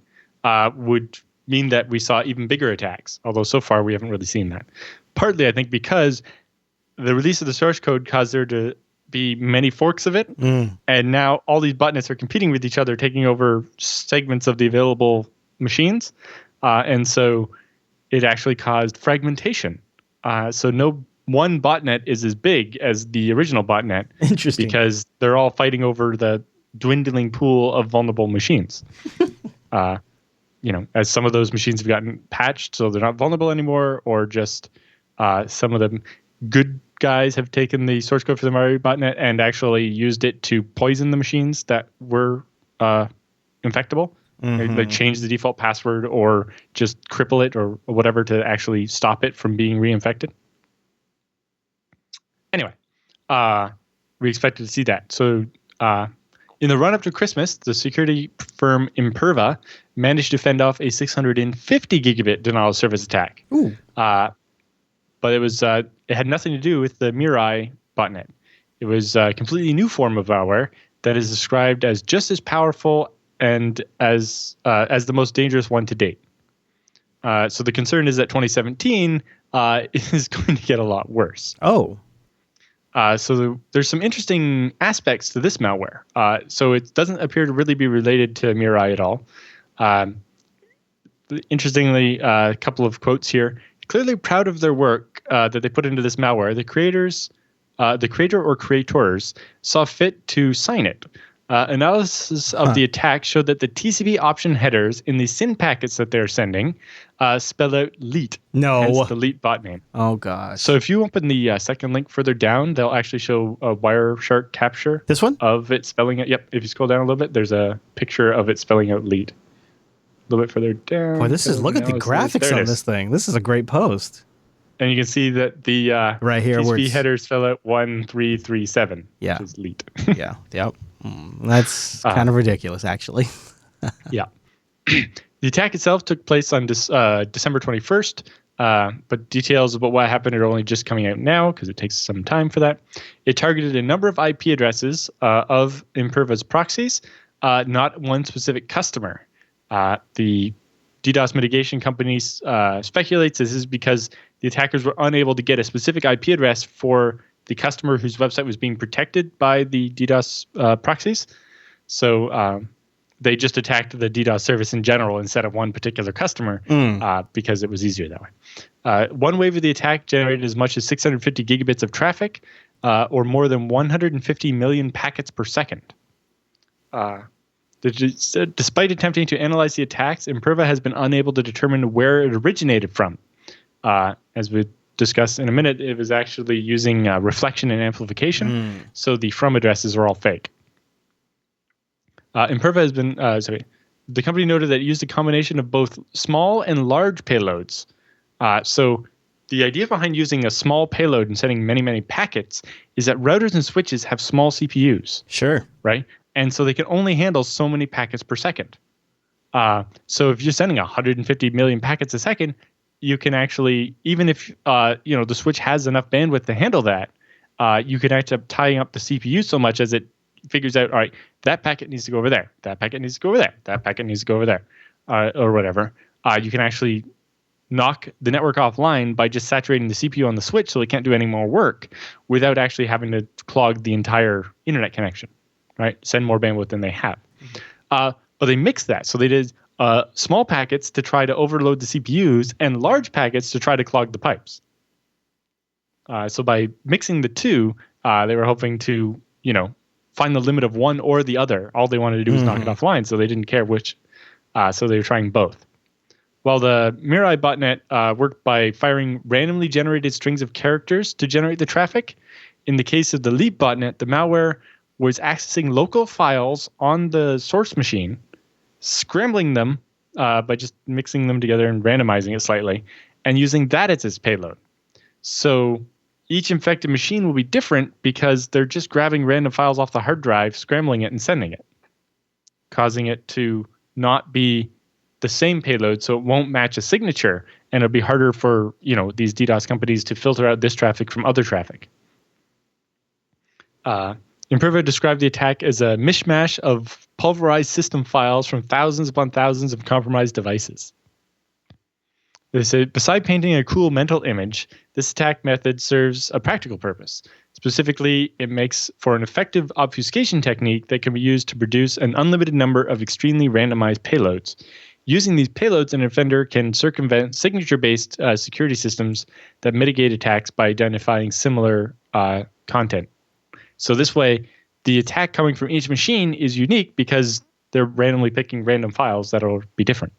would mean that we saw even bigger attacks. Although so far we haven't really seen that. Partly, I think, because the release of the source code caused there to be many forks of it. And now all these botnets are competing with each other, taking over segments of the available machines. And so it actually caused fragmentation. So no one botnet is as big as the original botnet. Interesting. Because they're all fighting over the dwindling pool of vulnerable machines. As some of those machines have gotten patched so they're not vulnerable anymore, or just some of them good guys have taken the source code for the Mirai botnet and actually used it to poison the machines that were infectable. They change the default password or just cripple it or whatever to actually stop it from being reinfected. Anyway, we expected to see that. So in the run-up to Christmas, the security firm Imperva managed to fend off a 650 gigabit denial of service attack. But it had nothing to do with the Mirai botnet. It was a completely new form of malware that is described as just as powerful and as the most dangerous one to date. So the concern is that 2017 is going to get a lot worse. So there's some interesting aspects to this malware. So it doesn't appear to really be related to Mirai at all. Interestingly, a couple of quotes here. Clearly proud of their work that they put into this malware, the creator or creators saw fit to sign it. Analysis of the attack showed that the TCP option headers in the SYN packets that they're sending spell out LEET. Hence the LEET bot name. Oh, gosh. So if you open the second link further down, they'll actually show a Wireshark capture. This one? Of it spelling it. Yep. If you scroll down a little bit, there's a picture of it spelling out LEET. A little bit further down. Boy, look at the graphics on this thing. This is a great post. And you can see that the right here TCP headers spell out 1337. Yeah. Which is LEET. Yeah. Yep. That's kind of ridiculous, actually. Yeah. The attack itself took place on December 21st, but details about what happened are only just coming out now because it takes some time for that. It targeted a number of IP addresses of Imperva's proxies, not one specific customer. The DDoS mitigation company speculates this is because the attackers were unable to get a specific IP address for the customer whose website was being protected by the DDoS proxies. So they just attacked the DDoS service in general instead of one particular customer because it was easier that way. One wave of the attack generated as much as 650 gigabits of traffic or more than 150 million packets per second. Despite attempting to analyze the attacks, Imperva has been unable to determine where it originated from. As we discuss in a minute, it was actually using reflection and amplification, so the from addresses are all fake. Imperva has been, the company noted that it used a combination of both small and large payloads. So the idea behind using a small payload and sending many, many packets is that routers and switches have small CPUs. Sure. Right? And so they can only handle so many packets per second. So if you're sending 150 million packets a second, you can actually, even if the switch has enough bandwidth to handle that, you can end up tying up the CPU so much as it figures out, all right, that packet needs to go over there, that packet needs to go over there, that packet needs to go over there, or whatever. You can actually knock the network offline by just saturating the CPU on the switch so it can't do any more work without actually having to clog the entire internet connection, right? Send more bandwidth than they have. But they mixed that. So they did small packets to try to overload the CPUs and large packets to try to clog the pipes. So by mixing the two, they were hoping to, find the limit of one or the other. All they wanted to do was knock it offline, so they didn't care which. So they were trying both. Well, the Mirai botnet worked by firing randomly generated strings of characters to generate the traffic. In the case of the LEET botnet, the malware was accessing local files on the source machine, scrambling them by just mixing them together and randomizing it slightly, and using that as its payload. So each infected machine will be different because they're just grabbing random files off the hard drive, scrambling it, and sending it. causing it to not be the same payload, so it won't match a signature, and it'll be harder for these DDoS companies to filter out this traffic from other traffic. Imperva described the attack as a mishmash of pulverized system files from thousands upon thousands of compromised devices. They say, beside painting a cool mental image, this attack method serves a practical purpose. Specifically, it makes for an effective obfuscation technique that can be used to produce an unlimited number of extremely randomized payloads. Using these payloads, an offender can circumvent signature-based security systems that mitigate attacks by identifying similar content. So this way, the attack coming from each machine is unique because they're randomly picking random files that'll be different.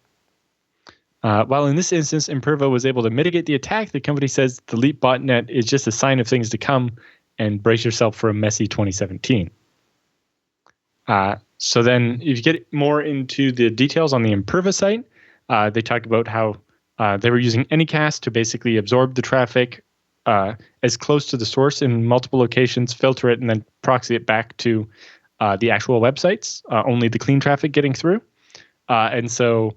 While in this instance, Imperva was able to mitigate the attack, the company says the leap botnet is just a sign of things to come, and brace yourself for a messy 2017. So then if you get more into the details on the Imperva site, they talk about how they were using Anycast to basically absorb the traffic as close to the source in multiple locations, filter it, and then proxy it back to the actual websites, only the clean traffic getting through. And so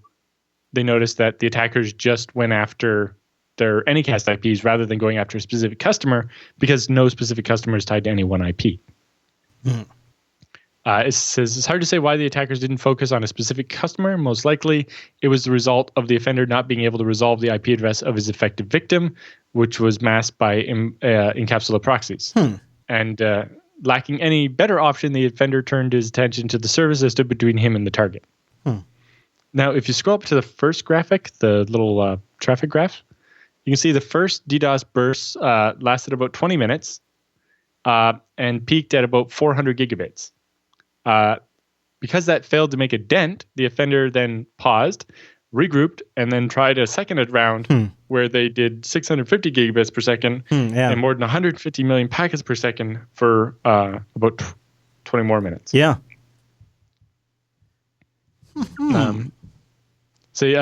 they noticed that the attackers just went after their Anycast IPs rather than going after a specific customer because no specific customer is tied to any one IP. It says it's hard to say why the attackers didn't focus on a specific customer. Most likely, it was the result of the offender not being able to resolve the IP address of his effective victim, which was masked by encapsula proxies. And lacking any better option, the offender turned his attention to the service that stood between him and the target. Now, if you scroll up to the first graphic, the little traffic graph, you can see the first DDoS burst lasted about 20 minutes and peaked at about 400 gigabits. Because that failed to make a dent, the offender then paused, regrouped, and then tried a second round where they did 650 gigabits per second and more than 150 million packets per second for about 20 more minutes. Yeah.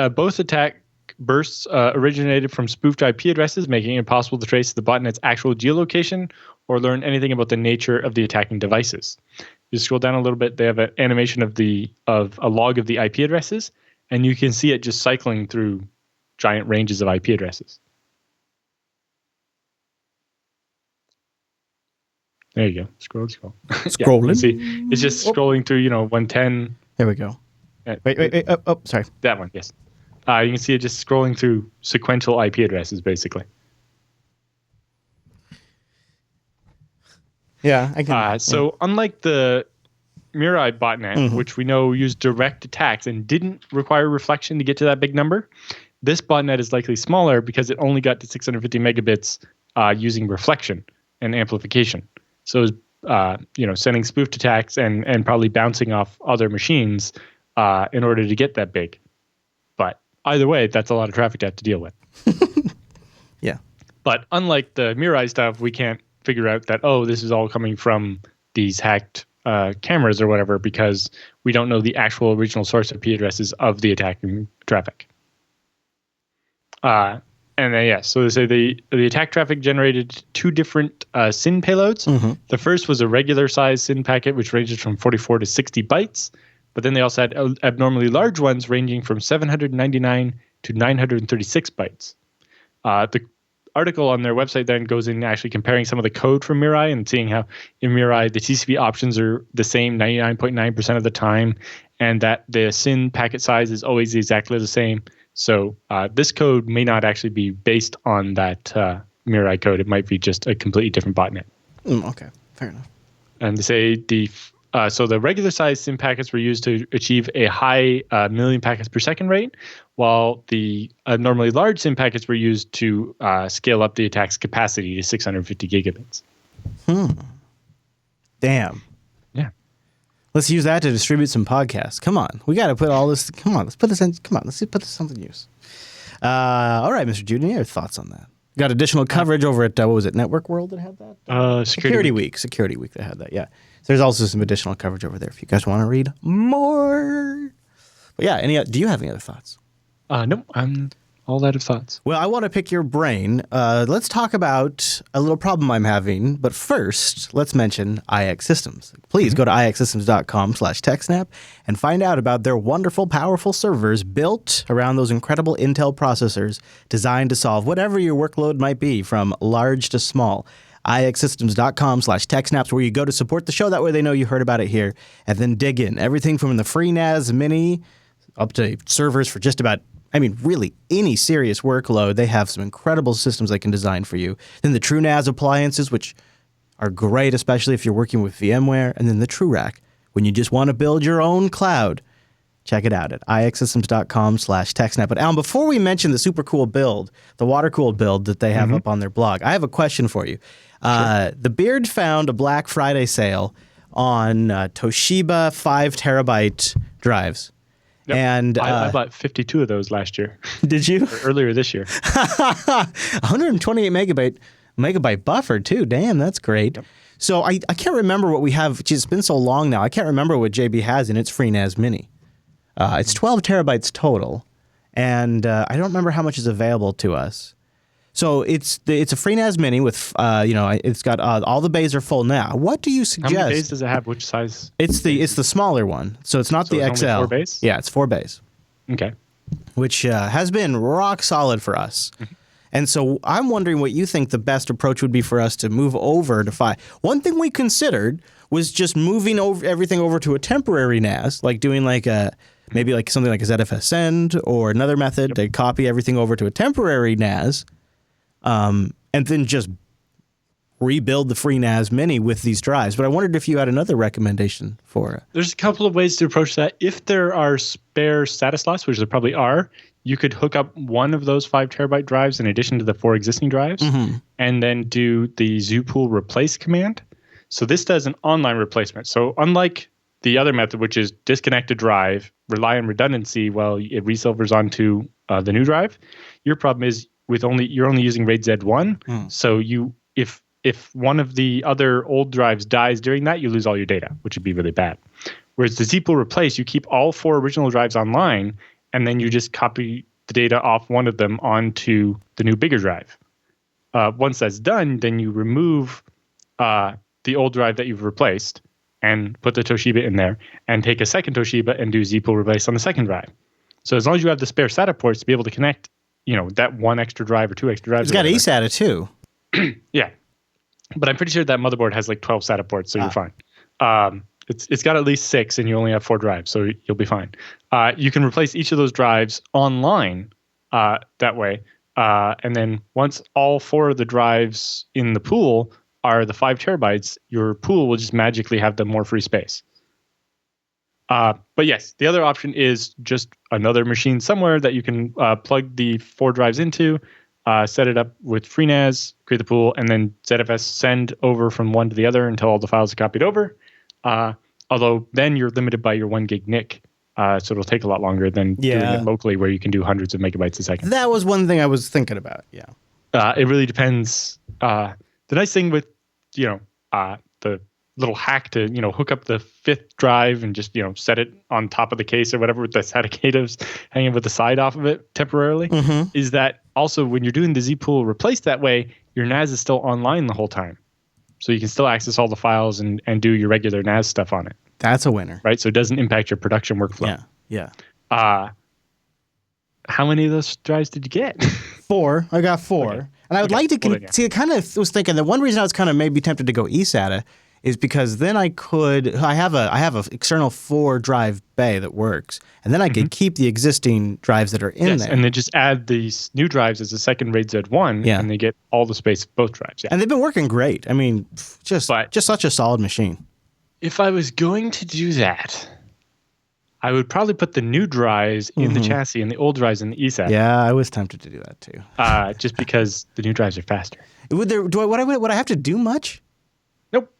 Both attack bursts originated from spoofed IP addresses, making it impossible to trace the botnet's actual geolocation or learn anything about the nature of the attacking devices. You scroll down a little bit, they have an animation of a log of the IP addresses, and you can see it just cycling through giant ranges of IP addresses. There you go. Scroll. Scrolling. See, it's just scrolling through, 110. There we go. Wait. Oh, sorry. That one, yes. You can see it just scrolling through sequential IP addresses, basically. Yeah, I can. So unlike the Mirai botnet, which we know used direct attacks and didn't require reflection to get to that big number, this botnet is likely smaller because it only got to 650 megabits using reflection and amplification. So it was, sending spoofed attacks and probably bouncing off other machines in order to get that big. But either way, that's a lot of traffic to have to deal with. Yeah. But unlike the Mirai stuff, we can't figure out that, this is all coming from these hacked cameras or whatever, because we don't know the actual original source IP addresses of the attacking traffic. And then, so they say the attack traffic generated two different SYN payloads. The first was a regular size SYN packet, which ranges from 44 to 60 bytes. But then they also had abnormally large ones ranging from 799 to 936 bytes. The article on their website then goes in actually comparing some of the code from Mirai and seeing how in Mirai the TCP options are the same 99.9% of the time, and that the SYN packet size is always exactly the same. So this code may not actually be based on that Mirai code. It might be just a completely different botnet. Okay, fair enough. And they say the regular size SYN packets were used to achieve a high million packets per second rate, while the normally large SYN packets were used to scale up the attack's capacity to 650 gigabits. Damn. Yeah. Let's use that to distribute some podcasts. Come on. We got to put all this. Come on. Let's put this in. Come on. Let's put this to something use. All right, Mr. Juden, your thoughts on that? Got additional coverage over at, what was it, Network World that had that? Security Week. Security Week that had that, yeah. So there's also some additional coverage over there if you guys want to read more. But yeah, do you have any other thoughts? No, I'm All out of thoughts. Well, I want to pick your brain. Let's talk about a little problem I'm having. But first, let's mention IX Systems. Please go to ixsystems.com/TechSNAP and find out about their wonderful, powerful servers built around those incredible Intel processors designed to solve whatever your workload might be, from large to small. ixsystems.com/TechSnaps, where you go to support the show. That way they know you heard about it here. And then dig in. Everything from the free NAS Mini up to servers for just about, really any serious workload. They have some incredible systems they can design for you. Then the TrueNAS appliances, which are great, especially if you're working with VMware. And then the TrueRack, when you just want to build your own cloud. Check it out at ixsystems.com/TechSNAP. But Alan, before we mention the super cool build, the water-cooled build that they have up on their blog, I have a question for you. Sure. The Beard found a Black Friday sale on Toshiba 5 terabyte drives. Yep. And I bought 52 of those last year. Did you? Or earlier this year. 128 megabyte buffer too. Damn, that's great. Yep. So I can't remember what we have. It's been so long now. I can't remember what JB has in its free NAS Mini. It's 12 terabytes total, and I don't remember how much is available to us. So it's a free NAS Mini with it's got all the bays are full now. What do you suggest? How many bays does it have? Which size? It's the smaller one. So it's not the it's XL. Only 4 bays? Yeah, it's 4 bays. Okay. Which has been rock solid for us. And so I'm wondering what you think the best approach would be for us to move over to 5. One thing we considered was just moving everything over to a temporary NAS, like doing maybe something like a ZFS send or another method to copy everything over to a temporary NAS. And then just rebuild the free NAS Mini with these drives. But I wondered if you had another recommendation for it. There's a couple of ways to approach that. If there are spare SATA slots, which there probably are, you could hook up one of those 5 terabyte drives in addition to the 4 existing drives, and then do the zoopool replace command. So this does an online replacement. So unlike the other method, which is disconnect a drive, rely on redundancy while it resilvers onto the new drive, your problem is you're only using RAID Z1. So if one of the other old drives dies during that, you lose all your data, which would be really bad. Whereas the zpool replace, you keep all 4 original drives online, and then you just copy the data off one of them onto the new bigger drive. Once that's done, then you remove the old drive that you've replaced and put the Toshiba in there, and take a second Toshiba and do zpool replace on the second drive. So as long as you have the spare SATA ports to be able to connect, that 1 extra drive or 2 extra drives. It's got eSATA too. Yeah. But I'm pretty sure that motherboard has 12 SATA ports, so you're fine. It's got at least 6, and you only have 4 drives, so you'll be fine. You can replace each of those drives online that way. And then once all 4 of the drives in the pool are the 5 terabytes, your pool will just magically have the more free space. But yes, the other option is just another machine somewhere that you can plug the 4 drives into, set it up with FreeNAS, create the pool, and then ZFS send over from one to the other until all the files are copied over. Although then you're limited by your 1 gig NIC, so it'll take a lot longer than doing it locally, where you can do hundreds of megabytes a second. That was one thing I was thinking about. Yeah. It really depends. The nice thing with the little hack to hook up the 5th drive and just set it on top of the case or whatever with the SATA cables hanging with the side off of it temporarily is that also when you're doing the zpool replace that way, your NAS is still online the whole time, so you can still access all the files and do your regular NAS stuff on it. That's a winner, right? So it doesn't impact your production workflow. Yeah. How many of those drives did you get? 4. I got 4. Okay. And I would like to see. I kind of was thinking that one reason I was kind of maybe tempted to go eSATA is because then I have a external 4 drive bay that works, and then I could keep the existing drives that are in there. And then just add these new drives as a second RAID Z1, and they get all the space of both drives. Yeah. And they've been working great. I mean, just such a solid machine. If I was going to do that, I would probably put the new drives in the chassis and the old drives in the eSATA. Yeah, I was tempted to do that too. Just because the new drives are faster. Would I have to do much? Nope.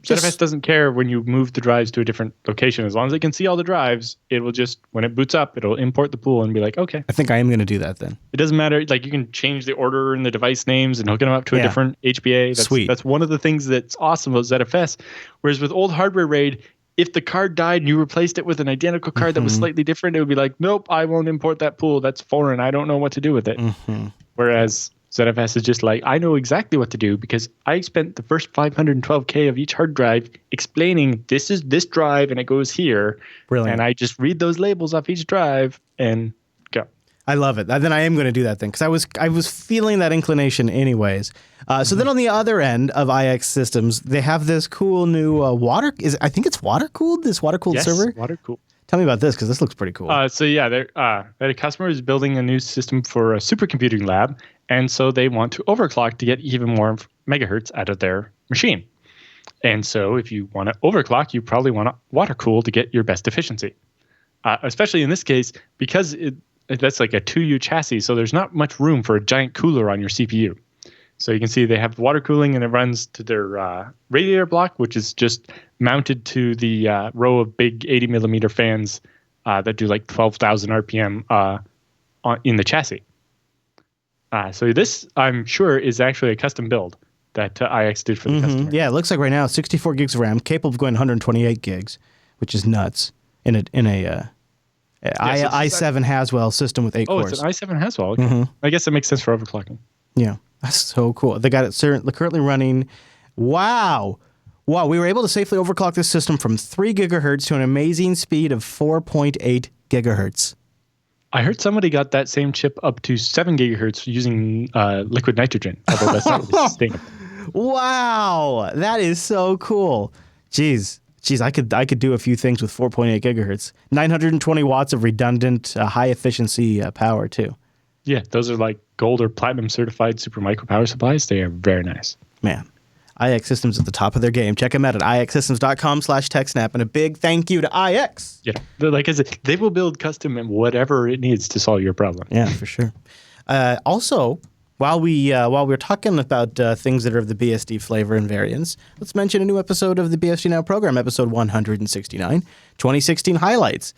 ZFS doesn't care when you move the drives to a different location. As long as it can see all the drives, it will just, when it boots up, it'll import the pool and be like, okay. I think I am going to do that then. It doesn't matter. You can change the order and the device names and hook them up to a different HBA. Sweet. That's one of the things that's awesome about ZFS. Whereas with old hardware RAID, if the card died and you replaced it with an identical card that was slightly different, it would be like, nope, I won't import that pool. That's foreign. I don't know what to do with it. Whereas ZFS is just like, I know exactly what to do because I spent the first 512K of each hard drive explaining this is this drive and it goes here. Brilliant. And I just read those labels off each drive and go. I love it. Then I am going to do that thing because I was feeling that inclination anyways. So then on the other end of IX systems, they have this cool new I think it's water cooled. This water cooled server. Water cooled. Tell me about this because this looks pretty cool. A customer is building a new system for a supercomputing lab, and so they want to overclock to get even more megahertz out of their machine. And so if you want to overclock, you probably want to water cool to get your best efficiency. Especially in this case, because that's like a 2U chassis, so there's not much room for a giant cooler on your CPU. So you can see they have water cooling, and it runs to their radiator block, which is just mounted to the row of big 80 millimeter fans that do like 12,000 RPM in the chassis. So this, I'm sure, is actually a custom build that IX did for the customer. Yeah, it looks like right now 64 gigs of RAM, capable of going 128 gigs, which is nuts in a i7 Haswell system with 8 cores. Oh, it's an i7 Haswell. Okay. I guess it makes sense for overclocking. Yeah, that's so cool. They got it currently running. Wow, we were able to safely overclock this system from 3 gigahertz to an amazing speed of 4.8 gigahertz. I heard somebody got that same chip up to 7 gigahertz using liquid nitrogen, although that's not really sustainable. Wow, that is so cool. Jeez, I could do a few things with 4.8 gigahertz. 920 watts of redundant, high efficiency power too. Yeah, those are like gold or platinum certified Supermicro power supplies. They are very nice. Man, IX Systems at the top of their game. Check them out at ixsystems.com/TechSNAP, and a big thank you to IX. Yeah, like I said, they will build custom and whatever it needs to solve your problem. Yeah, for sure. Also, while we're talking about things that are of the BSD flavor and variants, let's mention a new episode of the BSD Now program, episode 169, 2016 highlights.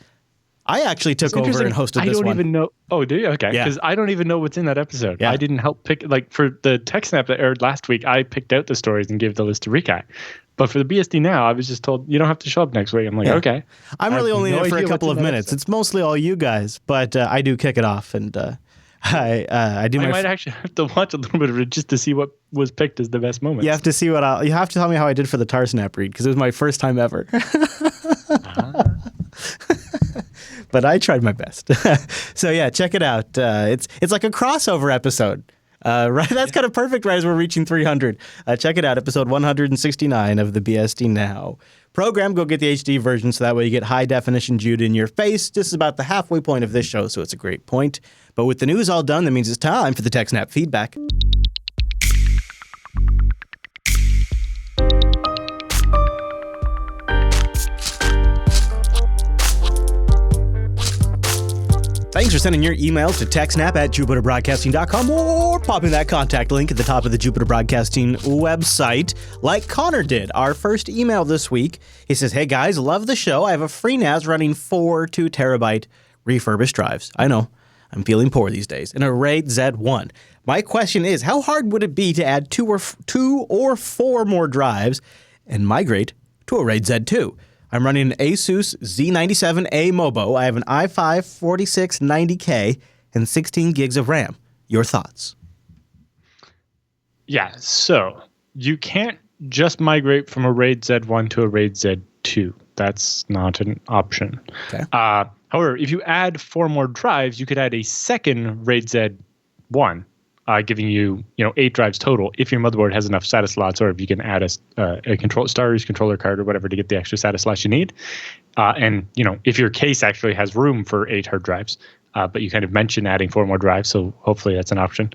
I actually took over and hosted this one. I don't even know. Oh, do you? Okay. Because I don't even know what's in that episode. Yeah. I didn't help pick, like for the TechSNAP that aired last week, I picked out the stories and gave the list to Rikai. But for the BSD Now, I was just told, you don't have to show up next week. I'm like, okay. I'm really only there for a couple of minutes. Episode. It's mostly all you guys, but I do kick it off. And I do. I might actually have to watch a little bit of it just to see what was picked as the best moments. You have to see you have to tell me how I did for the TarSnap read, because it was my first time ever. But I tried my best. So yeah, check it out. It's like a crossover episode. Right, that's kind of perfect right as we're reaching 300. Check it out, episode 169 of the BSD Now program. Go get the HD version so that way you get high definition Jude in your face. This is about the halfway point of this show, so it's a great point. But with the news all done, that means it's time for the TechSNAP feedback. Thanks for sending your emails to TechSNAP at JupiterBroadcasting.com or popping that contact link at the top of the Jupiter Broadcasting website, like Connor did. Our first email this week, he says, "Hey guys, love the show. I have a FreeNAS running 4 2TB refurbished drives. I know, I'm feeling poor these days. And a RAID Z1. My question is, how hard would it be to add 2 or 4 more drives and migrate to a RAID Z2? I'm running an Asus Z97A Mobo. I have an i5 4690K and 16 gigs of RAM. Your thoughts?" Yeah, so you can't just migrate from a RAID Z1 to a RAID Z2. That's not an option. Okay. However, if you add 4 more drives, you could add a second RAID Z1, giving you 8 drives total if your motherboard has enough SATA slots, or if you can add a StarRes controller card or whatever to get the extra SATA slots you need. And if your case actually has room for 8 hard drives, but you kind of mentioned adding 4 more drives, so hopefully that's an option.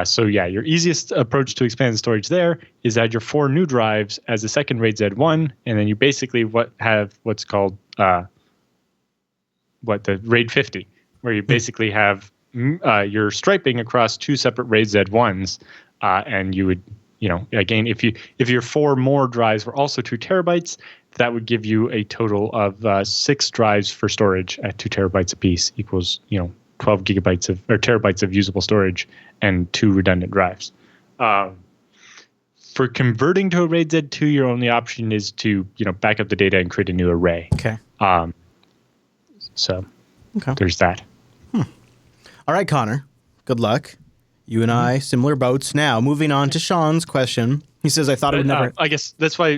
So yeah, your easiest approach to expand the storage there is add your 4 new drives as a second RAID Z1, and then you basically have what's called the RAID 50, where you basically have you're striping across 2 separate RAID Z1s, and you would, again, if your 4 more drives were also 2 terabytes, that would give you a total of 6 drives for storage at 2 terabytes apiece, equals 12 terabytes of usable storage and 2 redundant drives. For converting to a RAID Z2, your only option is to back up the data and create a new array. Okay. So Okay. there's that. All right, Connor. Good luck. You and I, similar boats. Now, moving on to Sean's question. He says, I thought it would never... I guess that's why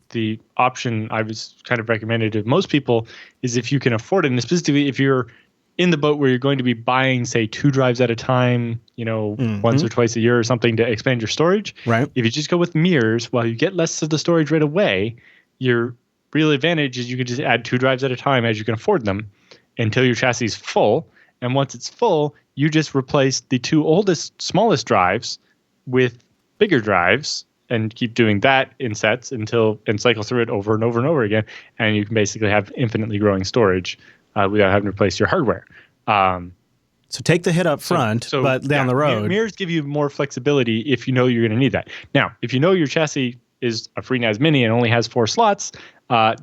the option I was kind of recommended to most people is if you can afford it, and specifically if you're in the boat where you're going to be buying, say, 2 drives at a time, once or twice a year or something to expand your storage. Right. If you just go with mirrors, while you get less of the storage right away, your real advantage is you can just add 2 drives at a time as you can afford them until your chassis is full. And once it's full, you just replace the 2 oldest, smallest drives with bigger drives and keep doing that in sets and cycle through it over and over and over again. And you can basically have infinitely growing storage without having to replace your hardware. So take the hit up front, but down the road. Mirrors give you more flexibility if you know you're going to need that. Now, if you know your chassis is a FreeNAS Mini and only has 4 slots,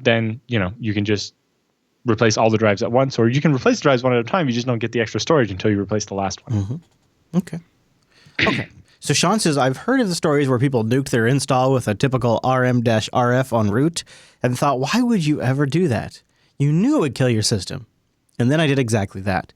then you can just replace all the drives at once, or you can replace the drives one at a time. You just don't get the extra storage until you replace the last one. Mm-hmm. Okay. So Sean says, I've heard of the stories where people nuke their install with a typical RM-RF en route and thought, why would you ever do that? You knew it would kill your system. And then I did exactly that.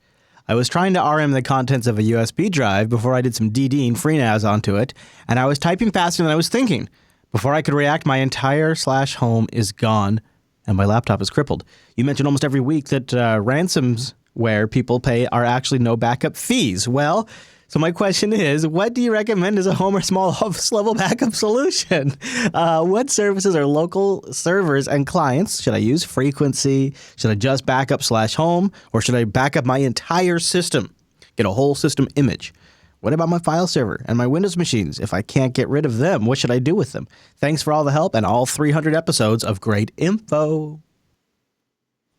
I was trying to RM the contents of a USB drive before I did some DDing FreeNAS onto it, and I was typing faster than I was thinking. Before I could react, my entire /home is gone, and my laptop is crippled. You mentioned almost every week that ransomware people pay are actually no backup fees. Well, so my question is, what do you recommend as a home or small office level backup solution? What services or local servers and clients should I use? Frequency? Should I just backup /home? Or should I back up my entire system? Get a whole system image? What about my file server and my Windows machines? If I can't get rid of them, what should I do with them? Thanks for all the help and all 300 episodes of great info.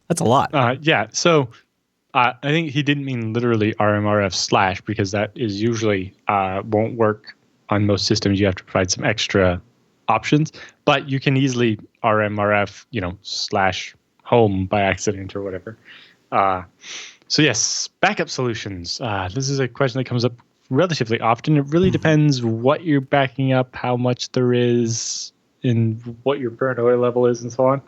That's a lot. Yeah. So I think he didn't mean literally RMRF / because that is usually won't work on most systems. You have to provide some extra options, but you can easily RMRF, /home by accident or whatever. So yes, backup solutions. This is a question that comes up relatively often. It really depends what you're backing up, how much there is, and what your paranoia level is, and so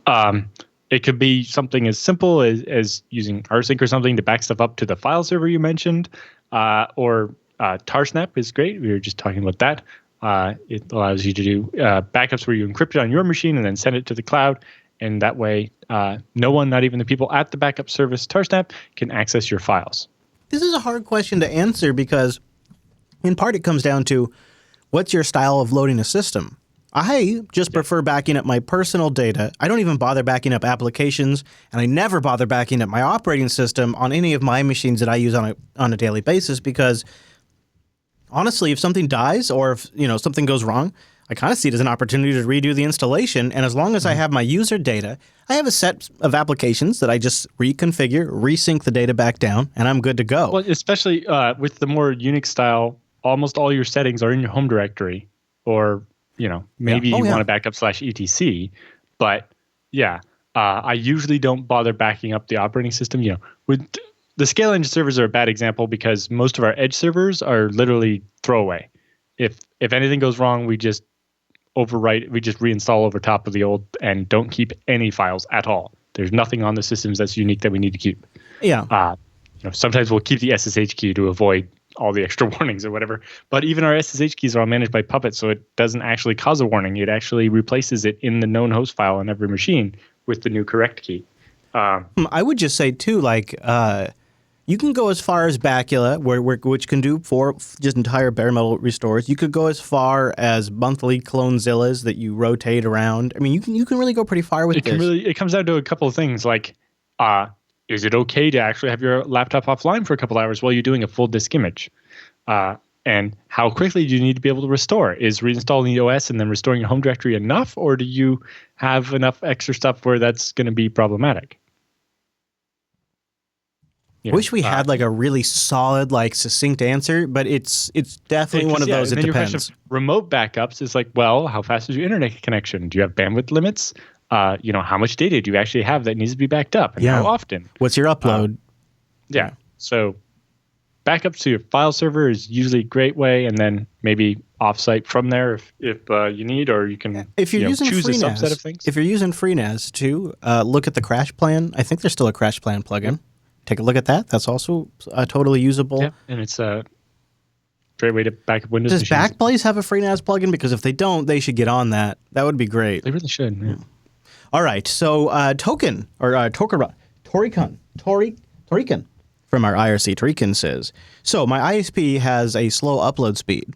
on. It could be something as simple as using rsync or something to back stuff up to the file server you mentioned, or TarSnap is great. We were just talking about that. It allows you to do backups where you encrypt it on your machine and then send it to the cloud. And that way, no one, not even the people at the backup service TarSnap, can access your files. This is a hard question to answer because, in part, it comes down to what's your style of loading a system. I just prefer backing up my personal data. I don't even bother backing up applications, and I never bother backing up my operating system on any of my machines that I use on a daily basis because, honestly, if something dies or if something goes wrong, I kind of see it as an opportunity to redo the installation. And as long as I have my user data, I have a set of applications that I just reconfigure, resync the data back down, and I'm good to go. Well, especially with the more Unix style, almost all your settings are in your home directory, or maybe you want to back up /etc. But I usually don't bother backing up the operating system. With the scale engine servers are a bad example because most of our edge servers are literally throwaway. If anything goes wrong, we just overwrite, we just reinstall over top of the old and don't keep any files at all. There's nothing on the systems that's unique that we need to keep. Yeah. Sometimes we'll keep the SSH key to avoid all the extra warnings or whatever. But even our SSH keys are all managed by Puppet, so it doesn't actually cause a warning. It actually replaces it in the known host file on every machine with the new correct key. I would just say, too, you can go as far as Bacula, which can do for just entire bare metal restores. You could go as far as monthly Clonezillas that you rotate around. I mean, you can really go pretty far with this. It comes down to a couple of things, like is it okay to actually have your laptop offline for a couple hours while you're doing a full disk image? And how quickly do you need to be able to restore? Is reinstalling the OS and then restoring your home directory enough, or do you have enough extra stuff where that's going to be problematic? I wish we had a really solid, succinct answer, but it's definitely one of those. It depends. Your question of remote backups is how fast is your internet connection? Do you have bandwidth limits? How much data do you actually have that needs to be backed up, and how often? What's your upload? So, backups to your file server is usually a great way, and then maybe offsite from there if you need, or you can if you're using choose a subset FreeNAS, of things. if you're using FreeNAS too, look at the Crash Plan. I think there's still a Crash Plan plugin. Take a look at that. That's also totally usable. Yeah, and it's a great way to back up Windows Does machines. Backblaze have a FreeNAS plugin? Because if they don't, they should get on that. That would be great. They really should. Yeah. All right. So Token or Torican from our IRC Torican says, so my ISP has a slow upload speed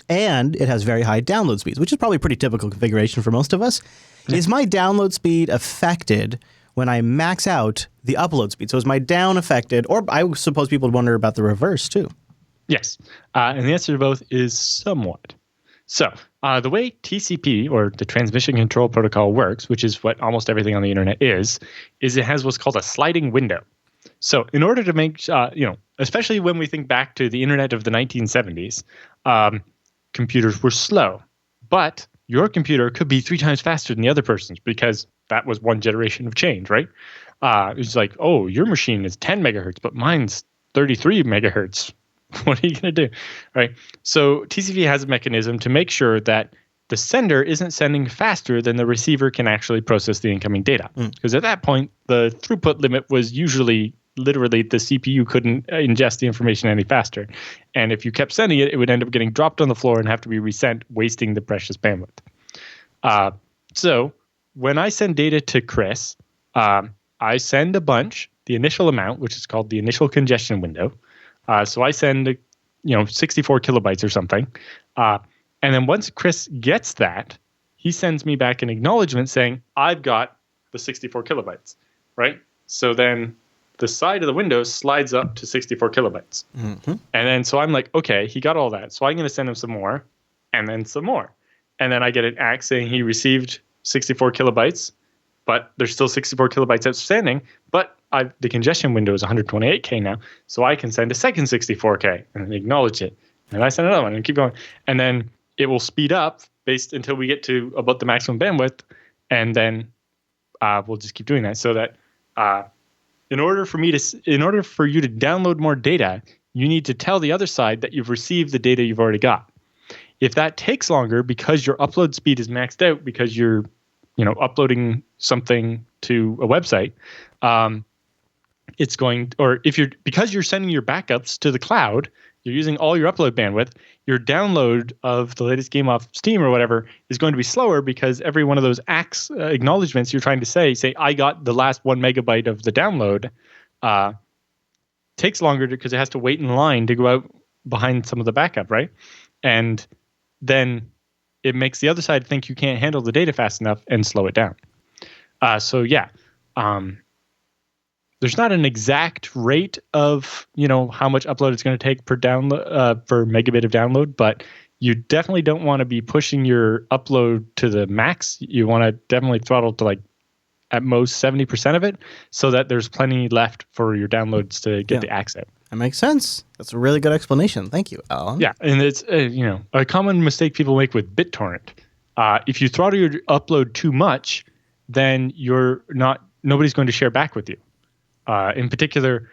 and it has very high download speeds, which is probably a pretty typical configuration for most of us. Yeah. Is my download speed affected when I max out the upload speed? So is my down affected? Or I suppose people would wonder about the reverse too. Yes. And the answer to both is somewhat. So the way TCP, or the Transmission Control Protocol, works, which is what almost everything on the internet is it has what's called a sliding window. So in order to make, especially when we think back to the internet of the 1970s, computers were slow. But your computer could be 3 times faster than the other person's because that was one generation of change, right? It was like, oh, your machine is 10 megahertz, but mine's 33 megahertz. What are you going to do? Right. So TCP has a mechanism to make sure that the sender isn't sending faster than the receiver can actually process the incoming data. Because at that point, the throughput limit was usually literally the CPU couldn't ingest the information any faster. And if you kept sending it, it would end up getting dropped on the floor and have to be resent, wasting the precious bandwidth. So when I send data to Chris, I send a bunch, the initial amount, which is called the initial congestion window. So I send, 64 kilobytes or something. And then once Chris gets that, he sends me back an acknowledgement saying, I've got the 64 kilobytes, right? So then the side of the window slides up to 64 kilobytes. Mm-hmm. And then so I'm like, okay, he got all that. So I'm going to send him some more and then some more. And then I get an ACK saying he received 64 kilobytes, but there's still 64 kilobytes outstanding. But the congestion window is 128K now, so I can send a second 64K and acknowledge it. And I send another one and keep going. And then it will speed up until we get to about the maximum bandwidth, and then we'll just keep doing that. So that in order for you to download more data, you need to tell the other side that you've received the data you've already got. If that takes longer because your upload speed is maxed out because you're uploading something to a website, because you're sending your backups to the cloud, you're using all your upload bandwidth, your download of the latest game off Steam or whatever is going to be slower because every one of those acknowledgements you're trying to say, I got the last 1 megabyte of the download, takes longer because it has to wait in line to go out behind some of the backup, right? And then it makes the other side think you can't handle the data fast enough and slow it down. There's not an exact rate of how much upload it's going to take per download per megabit of download, but you definitely don't want to be pushing your upload to the max. You want to definitely throttle to at most 70% of it, so that there's plenty left for your downloads to get the ACKs out. That makes sense. That's a really good explanation. Thank you, Alan. Yeah, and it's a common mistake people make with BitTorrent. If you throttle your upload too much, then nobody's going to share back with you. In particular,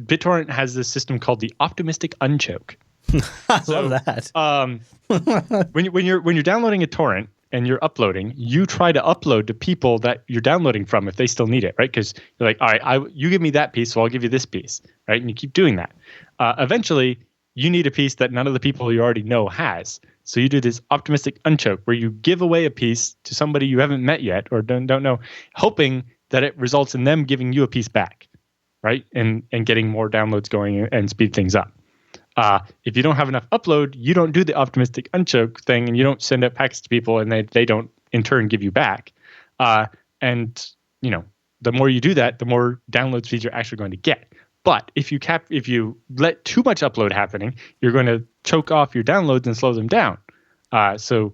BitTorrent has this system called the optimistic unchoke. I love that. When you're downloading a torrent and you're uploading, you try to upload to people that you're downloading from if they still need it, right? Because you're like, all right, you give me that piece, so I'll give you this piece, right? And you keep doing that. Eventually, you need a piece that none of the people you already know has. So you do this optimistic unchoke where you give away a piece to somebody you haven't met yet or don't know, hoping that it results in them giving you a piece back, right? And getting more downloads going and speed things up. If you don't have enough upload, you don't do the optimistic unchoke thing, and you don't send out packets to people, and they don't in turn give you back. And the more you do that, the more download speeds you're actually going to get. But if you let too much upload happening, you're going to choke off your downloads and slow them down. So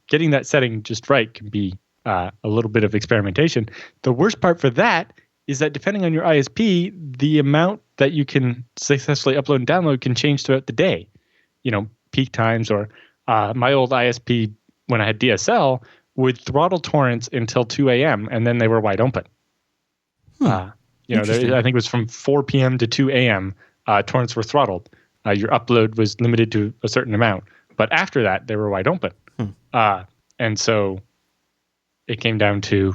getting that setting just right can be a little bit of experimentation. The worst part for that is that depending on your ISP, the amount that you can successfully upload and download can change throughout the day. Peak times, or my old ISP when I had DSL would throttle torrents until 2 a.m. and then they were wide open. I think it was from 4 p.m. to 2 a.m. torrents were throttled. Your upload was limited to a certain amount. But after that, they were wide open. And so it came down to,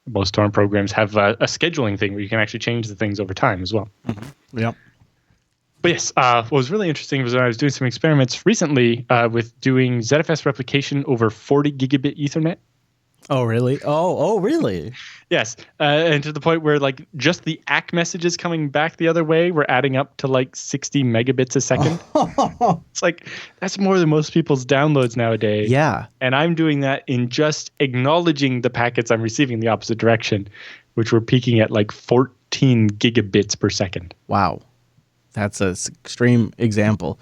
most torrent programs have a scheduling thing where you can actually change the things over time as well. Mm-hmm. Yep. But yes, what was really interesting was when I was doing some experiments recently with doing ZFS replication over 40 gigabit Ethernet. Oh, really? Oh, really? Yes. And to the point where just the ACK messages coming back the other way were adding up to 60 megabits a second. It's that's more than most people's downloads nowadays. Yeah. And I'm doing that in just acknowledging the packets I'm receiving in the opposite direction, which were peaking at 14 gigabits per second. Wow. That's an extreme example.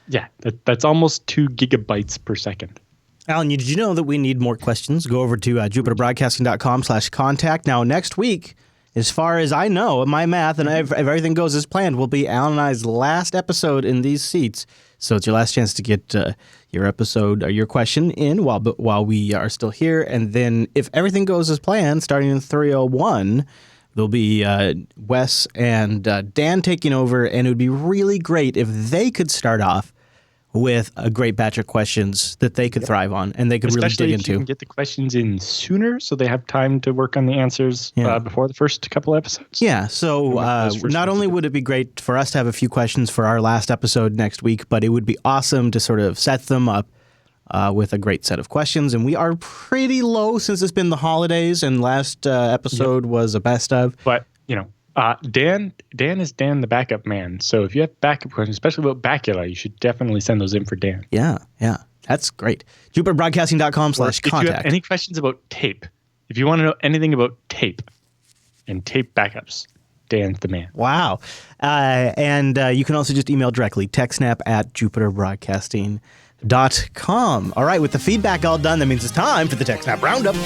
Yeah. That's almost 2 gigabytes per second. Alan, did you know that we need more questions? Go over to jupiterbroadcasting.com/contact. Now, next week, as far as I know, my math and if everything goes as planned, will be Alan and I's last episode in these seats. So it's your last chance to get your episode or your question in while we are still here. And then if everything goes as planned, starting in 3:01, there'll be Wes and Dan taking over. And it would be really great if they could start off with a great batch of questions that they could thrive on and they could Especially really dig if into. You can get the questions in sooner so they have time to work on the answers before the first couple episodes. Yeah, so not only would it be great for us to have a few questions for our last episode next week, but it would be awesome to sort of set them up with a great set of questions. And we are pretty low since it's been the holidays and last episode was a best of. But, Dan is Dan the backup man. So if you have backup questions, especially about Bacula, you should definitely send those in for Dan. Yeah. That's great. JupiterBroadcasting.com/contact. If you have any questions about tape, if you want to know anything about tape and tape backups, Dan's the man. Wow. And you can also just email directly, TechSNAP@JupiterBroadcasting.com. All right, with the feedback all done, that means it's time for the TechSNAP Roundup.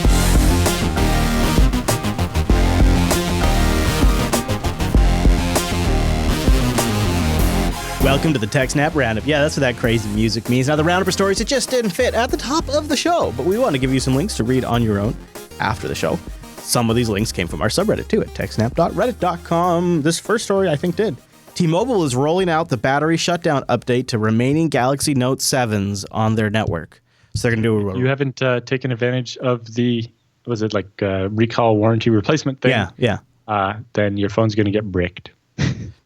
Welcome to the TechSNAP Roundup. Yeah, that's what that crazy music means. Now, the roundup are stories that just didn't fit at the top of the show, but we want to give you some links to read on your own after the show. Some of these links came from our subreddit, too, at techsnap.reddit.com. This first story, I think, did. T-Mobile is rolling out the battery shutdown update to remaining Galaxy Note 7s on their network. So they're going to do a... You haven't taken advantage of the, recall warranty replacement thing? Yeah. Then your phone's going to get bricked.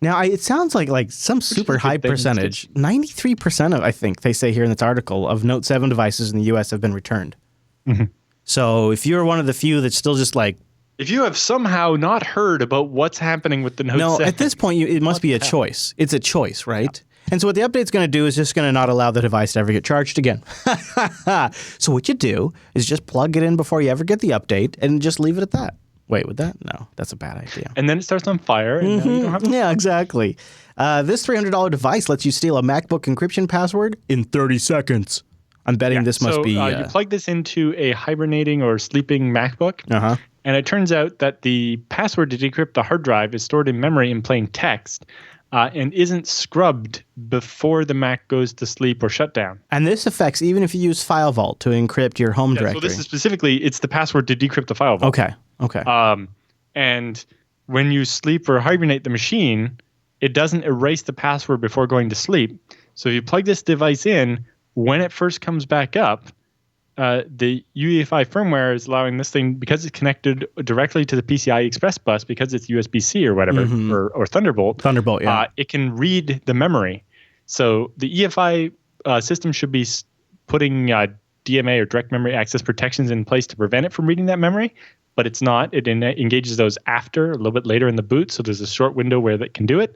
Now, it sounds like some super high percentage, 93% of, I think, they say here in this article, of Note 7 devices in the U.S. have been returned. Mm-hmm. So if you're one of the few that's still just if you have somehow not heard about what's happening with the Note 7. No, at this point, it must be a choice. It's a choice, right? Yeah. And so what the update's going to do is just going to not allow the device to ever get charged again. So what you do is just plug it in before you ever get the update and just leave it at that. Wait, would that? No, that's a bad idea. And then it starts on fire, and now you don't have Yeah, exactly. This $300 device lets you steal a MacBook encryption password in 30 seconds. I'm betting this must be... you plug this into a hibernating or sleeping MacBook, and it turns out that the password to decrypt the hard drive is stored in memory in plain text and isn't scrubbed before the Mac goes to sleep or shut down. And this affects even if you use File Vault to encrypt your home directory. So this is specifically, it's the password to decrypt the File Vault. Okay. And when you sleep or hibernate the machine, it doesn't erase the password before going to sleep. So if you plug this device in, when it first comes back up, the UEFI firmware is allowing this thing, because it's connected directly to the PCI Express bus, because it's USB-C or whatever, or Thunderbolt. Thunderbolt, yeah. It can read the memory. So the EFI system should be putting DMA or direct memory access protections in place to prevent it from reading that memory, but it's not. It engages those after, a little bit later in the boot, so there's a short window where that can do it.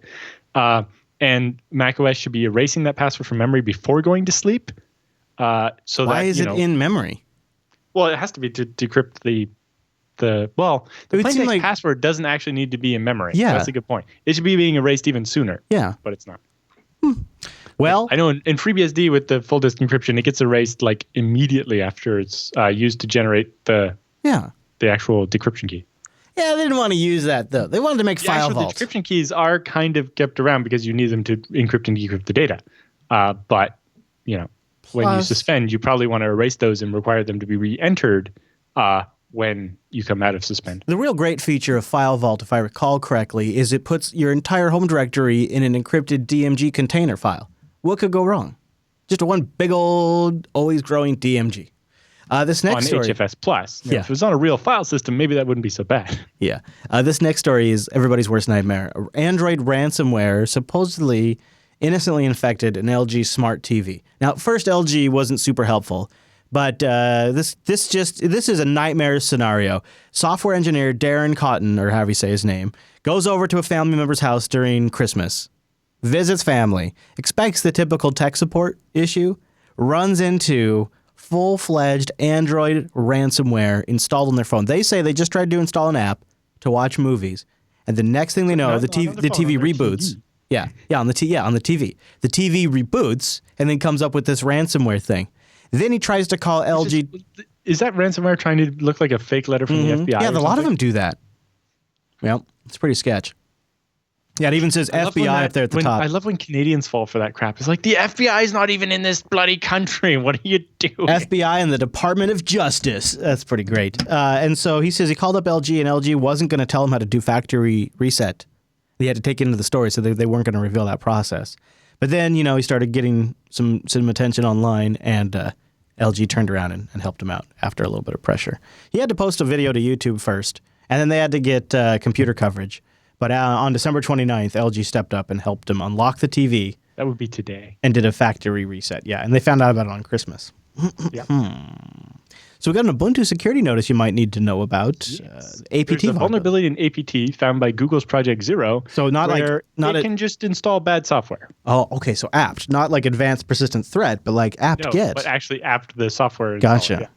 And macOS should be erasing that password from memory before going to sleep. Why is it in memory? Well, it has to be to decrypt the plain text password doesn't actually need to be in memory. Yeah. That's a good point. It should be being erased even sooner. Yeah. But it's not. Well, I know in FreeBSD with the full disk encryption, it gets erased immediately after it's used to generate the actual decryption key. Yeah, they didn't want to use that, though. They wanted to make File Vault. The decryption keys are kind of kept around because you need them to encrypt and decrypt the data. But, when you suspend, you probably want to erase those and require them to be re-entered when you come out of suspend. The real great feature of File Vault, if I recall correctly, is it puts your entire home directory in an encrypted DMG container file. What could go wrong? Just one big old, always growing DMG. This next story, HFS Plus. If it was on a real file system, maybe that wouldn't be so bad. Yeah. This next story is everybody's worst nightmare. Android ransomware supposedly innocently infected an LG smart TV. Now, first, LG wasn't super helpful, but this is a nightmare scenario. Software engineer Darren Cotton, or however you say his name, goes over to a family member's house during Christmas, visits family, expects the typical tech support issue, runs into full-fledged Android ransomware installed on their phone. They say they just tried to install an app to watch movies, and the next thing they know, the TV reboots. On the TV. The TV reboots and then comes up with this ransomware thing. Then he tries to call LG. Is that ransomware trying to look like a fake letter from the FBI? Yeah, a lot of them do that. Well, it's pretty sketch. Yeah, it even says FBI up there at the top. I love when Canadians fall for that crap. It's like, the FBI is not even in this bloody country. What are you doing? FBI and the Department of Justice. That's pretty great. And so he says he called up LG, and LG wasn't going to tell him how to do factory reset. He had to take it into the story, so they weren't going to reveal that process. But then, he started getting some attention online, and LG turned around and helped him out after a little bit of pressure. He had to post a video to YouTube first, and then they had to get computer coverage. But on December 29th, LG stepped up and helped him unlock the TV. That would be today. And did a factory reset. Yeah, and they found out about it on Christmas. Yeah. So we got an Ubuntu security notice you might need to know about. Yes. APT There's a vulnerability in APT found by Google's Project Zero. So it can just install bad software. Oh, okay. So apt, not like advanced persistent threat, but like apt-get. But actually apt the software. Gotcha.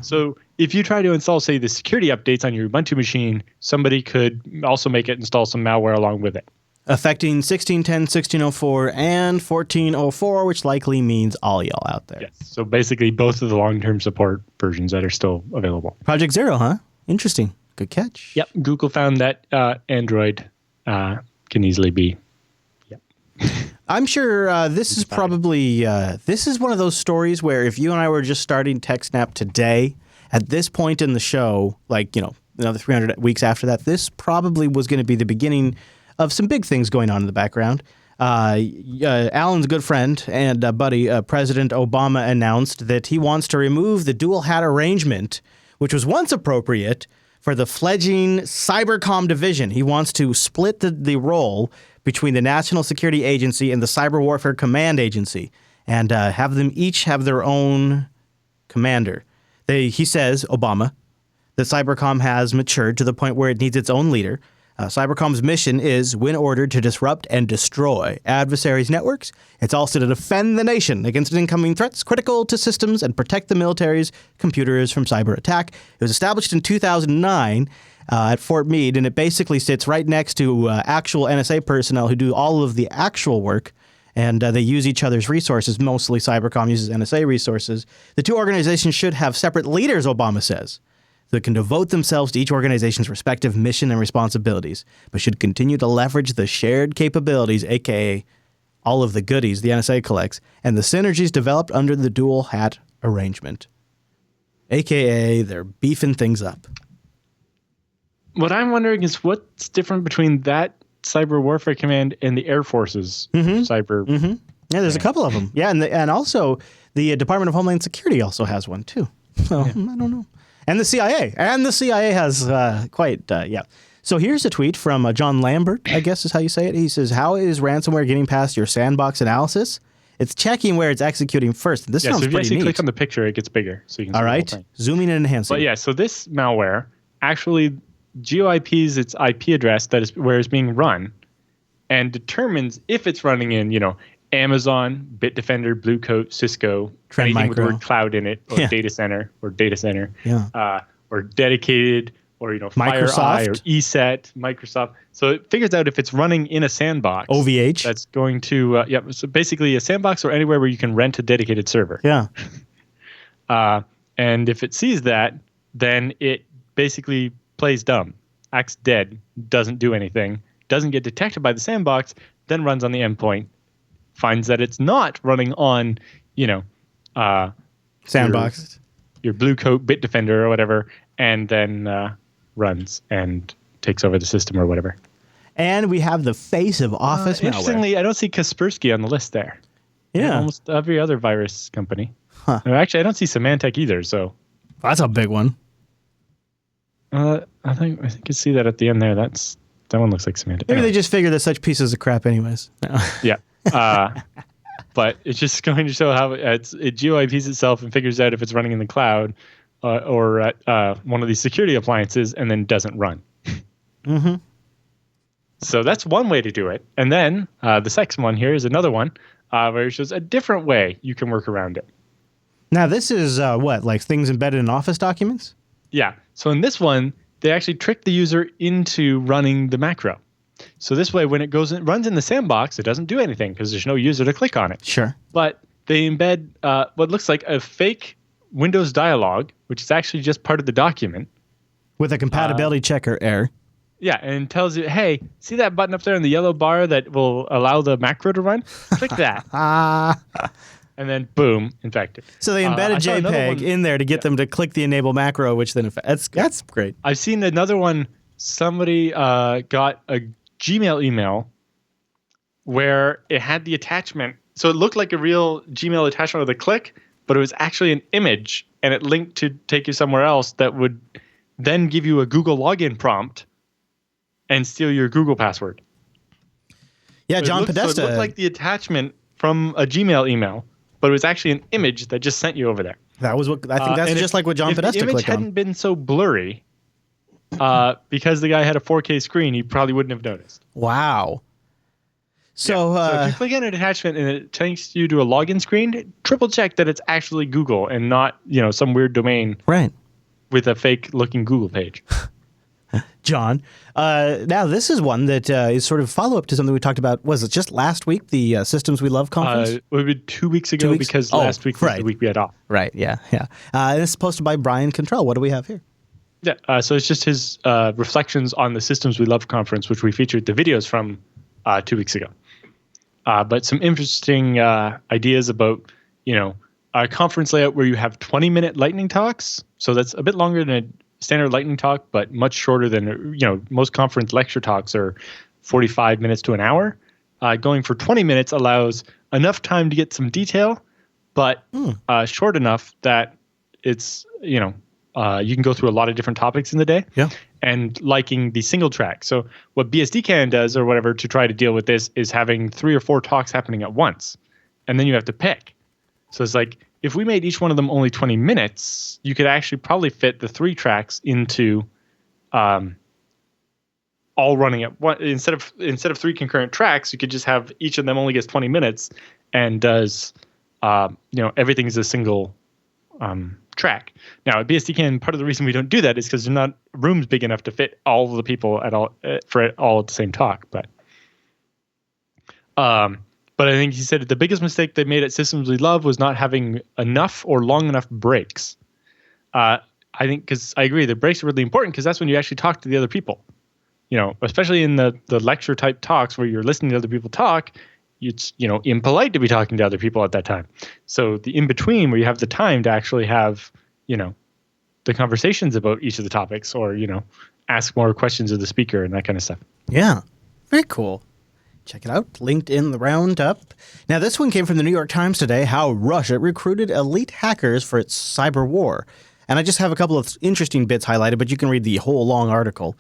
So if you try to install, say, the security updates on your Ubuntu machine, somebody could also make it install some malware along with it. Affecting 16.10, 16.04, and 14.04, which likely means all y'all out there. Yes. So basically both of the long-term support versions that are still available. Project Zero, huh? Interesting. Good catch. Yep. Google found that Android can easily be. Yep. I'm sure this is probably this is one of those stories where if you and I were just starting TechSNAP today, at this point in the show, like, another 300 weeks after that, this probably was going to be the beginning of some big things going on in the background. Alan's good friend and buddy, President Obama, announced that he wants to remove the dual hat arrangement, which was once appropriate for the fledgling Cybercom division. He wants to split the role between the National Security Agency and the Cyber Warfare Command Agency and have them each have their own commander. He says, Obama, that Cybercom has matured to the point where it needs its own leader. Cybercom's mission is, when ordered, to disrupt and destroy adversaries' networks. It's also to defend the nation against incoming threats critical to systems and protect the military's computers from cyber attack. It was established in 2009 at Fort Meade, and it basically sits right next to actual NSA personnel who do all of the actual work, and they use each other's resources. Mostly Cybercom uses NSA resources. The two organizations should have separate leaders, Obama says, that can devote themselves to each organization's respective mission and responsibilities, but should continue to leverage the shared capabilities, aka all of the goodies the NSA collects, and the synergies developed under the dual hat arrangement, aka they're beefing things up. What I'm wondering is what's different between that Cyber Warfare Command and the Air Force's cyber. Yeah, there's a couple of them. Yeah, and also the Department of Homeland Security also has one too. So I don't know. And the CIA. And the CIA has yeah. So here's a tweet from John Lambert, I guess is how you say it. He says, how is ransomware getting past your sandbox analysis? It's checking where it's executing first. This sounds pretty neat. So if you actually click on the picture, it gets bigger. So you can see all right. Zooming and enhancing. But yeah, so this malware actually GeoIPs its IP address that is where it's being run and determines if it's running in, Amazon, Bitdefender, Bluecoat, Cisco, Trend anything Micro with the word cloud in it, or data center, or dedicated, or FireEye, or ESET, Microsoft. So it figures out if it's running in a sandbox. OVH. That's going to so basically a sandbox or anywhere where you can rent a dedicated server. Yeah. And if it sees that, then it basically plays dumb, acts dead, doesn't do anything, doesn't get detected by the sandbox, then runs on the endpoint. Finds that it's not running on, sandbox, your Bluecoat Bitdefender or whatever, and then runs and takes over the system or whatever. And we have the face of Office malware. Interestingly, I don't see Kaspersky on the list there. Yeah. Almost every other virus company. Huh. No, actually, I don't see Symantec either. So That's a big one. I think you see that at the end there. That one looks like Symantec. Maybe they just figure they're such pieces of crap anyways. No. Yeah. But it's just going to show how it GeoIPs itself and figures out if it's running in the cloud or at one of these security appliances and then doesn't run. Mm-hmm. So that's one way to do it. And then the second one here is another one where it shows a different way you can work around it. Now, this is what, like things embedded in Office documents? Yeah. So in this one, they actually trick the user into running the macro. So this way, when it runs in the sandbox, it doesn't do anything because there's no user to click on it. Sure. But they embed what looks like a fake Windows dialog, which is actually just part of the document. With a compatibility checker error. Yeah, and tells you, hey, see that button up there in the yellow bar that will allow the macro to run? Click that. And then, boom, infected. So they embedded JPEG in there to get them to click the enable macro, which then that's great. I've seen another one. Somebody got a Gmail email where it had the attachment. So it looked like a real Gmail attachment with a click, but it was actually an image, and it linked to take you somewhere else that would then give you a Google login prompt and steal your Google password. Yeah, John Podesta. So it looked like the attachment from a Gmail email, but it was actually an image that just sent you over there. That was what I think. That's just like what John Podesta clicked on. If the image hadn't been so blurry, because the guy had a 4K screen, he probably wouldn't have noticed. Wow. So if you click on an attachment and it takes you to a login screen, triple check that it's actually Google and not some weird domain right with a fake looking Google page. John, now this is one that is sort of follow up to something we talked about. Was it just last week, the Systems We Love conference? It would be 2 weeks ago because last week was the week we had off. Right, yeah. This is posted by Brian Contrell. What do we have here? Yeah, so it's just his reflections on the Systems We Love conference, which we featured the videos from 2 weeks ago. But some interesting ideas about, a conference layout where you have 20-minute lightning talks. So that's a bit longer than a standard lightning talk, but much shorter than, most conference lecture talks are 45 minutes to an hour. Going for 20 minutes allows enough time to get some detail, but short enough that it's, you can go through a lot of different topics in the day. Yeah. And liking the single track. So what BSDCAN does or whatever to try to deal with this is having 3 or 4 talks happening at once. And then you have to pick. So it's like, if we made each one of them only 20 minutes, you could actually probably fit the 3 tracks into all running at one. Instead of 3 concurrent tracks, you could just have each of them only gets 20 minutes and does, everything is a single track. Now at BSDCAN, part of the reason we don't do that is because there's not rooms big enough to fit all of the people at all for it all at the same talk. But I think he said the biggest mistake they made at Systems We Love was not having enough or long enough breaks. I think because I agree, the breaks are really important because that's when you actually talk to the other people. Especially in the lecture type talks where you're listening to other people talk. It's impolite to be talking to other people at that time. So the in between where you have the time to actually have the conversations about each of the topics or ask more questions of the speaker and that kind of stuff. Yeah, very cool. Check it out. Linked in the roundup. Now this one came from the New York Times today. How Russia recruited elite hackers for its cyber war. And I just have a couple of interesting bits highlighted, but you can read the whole long article.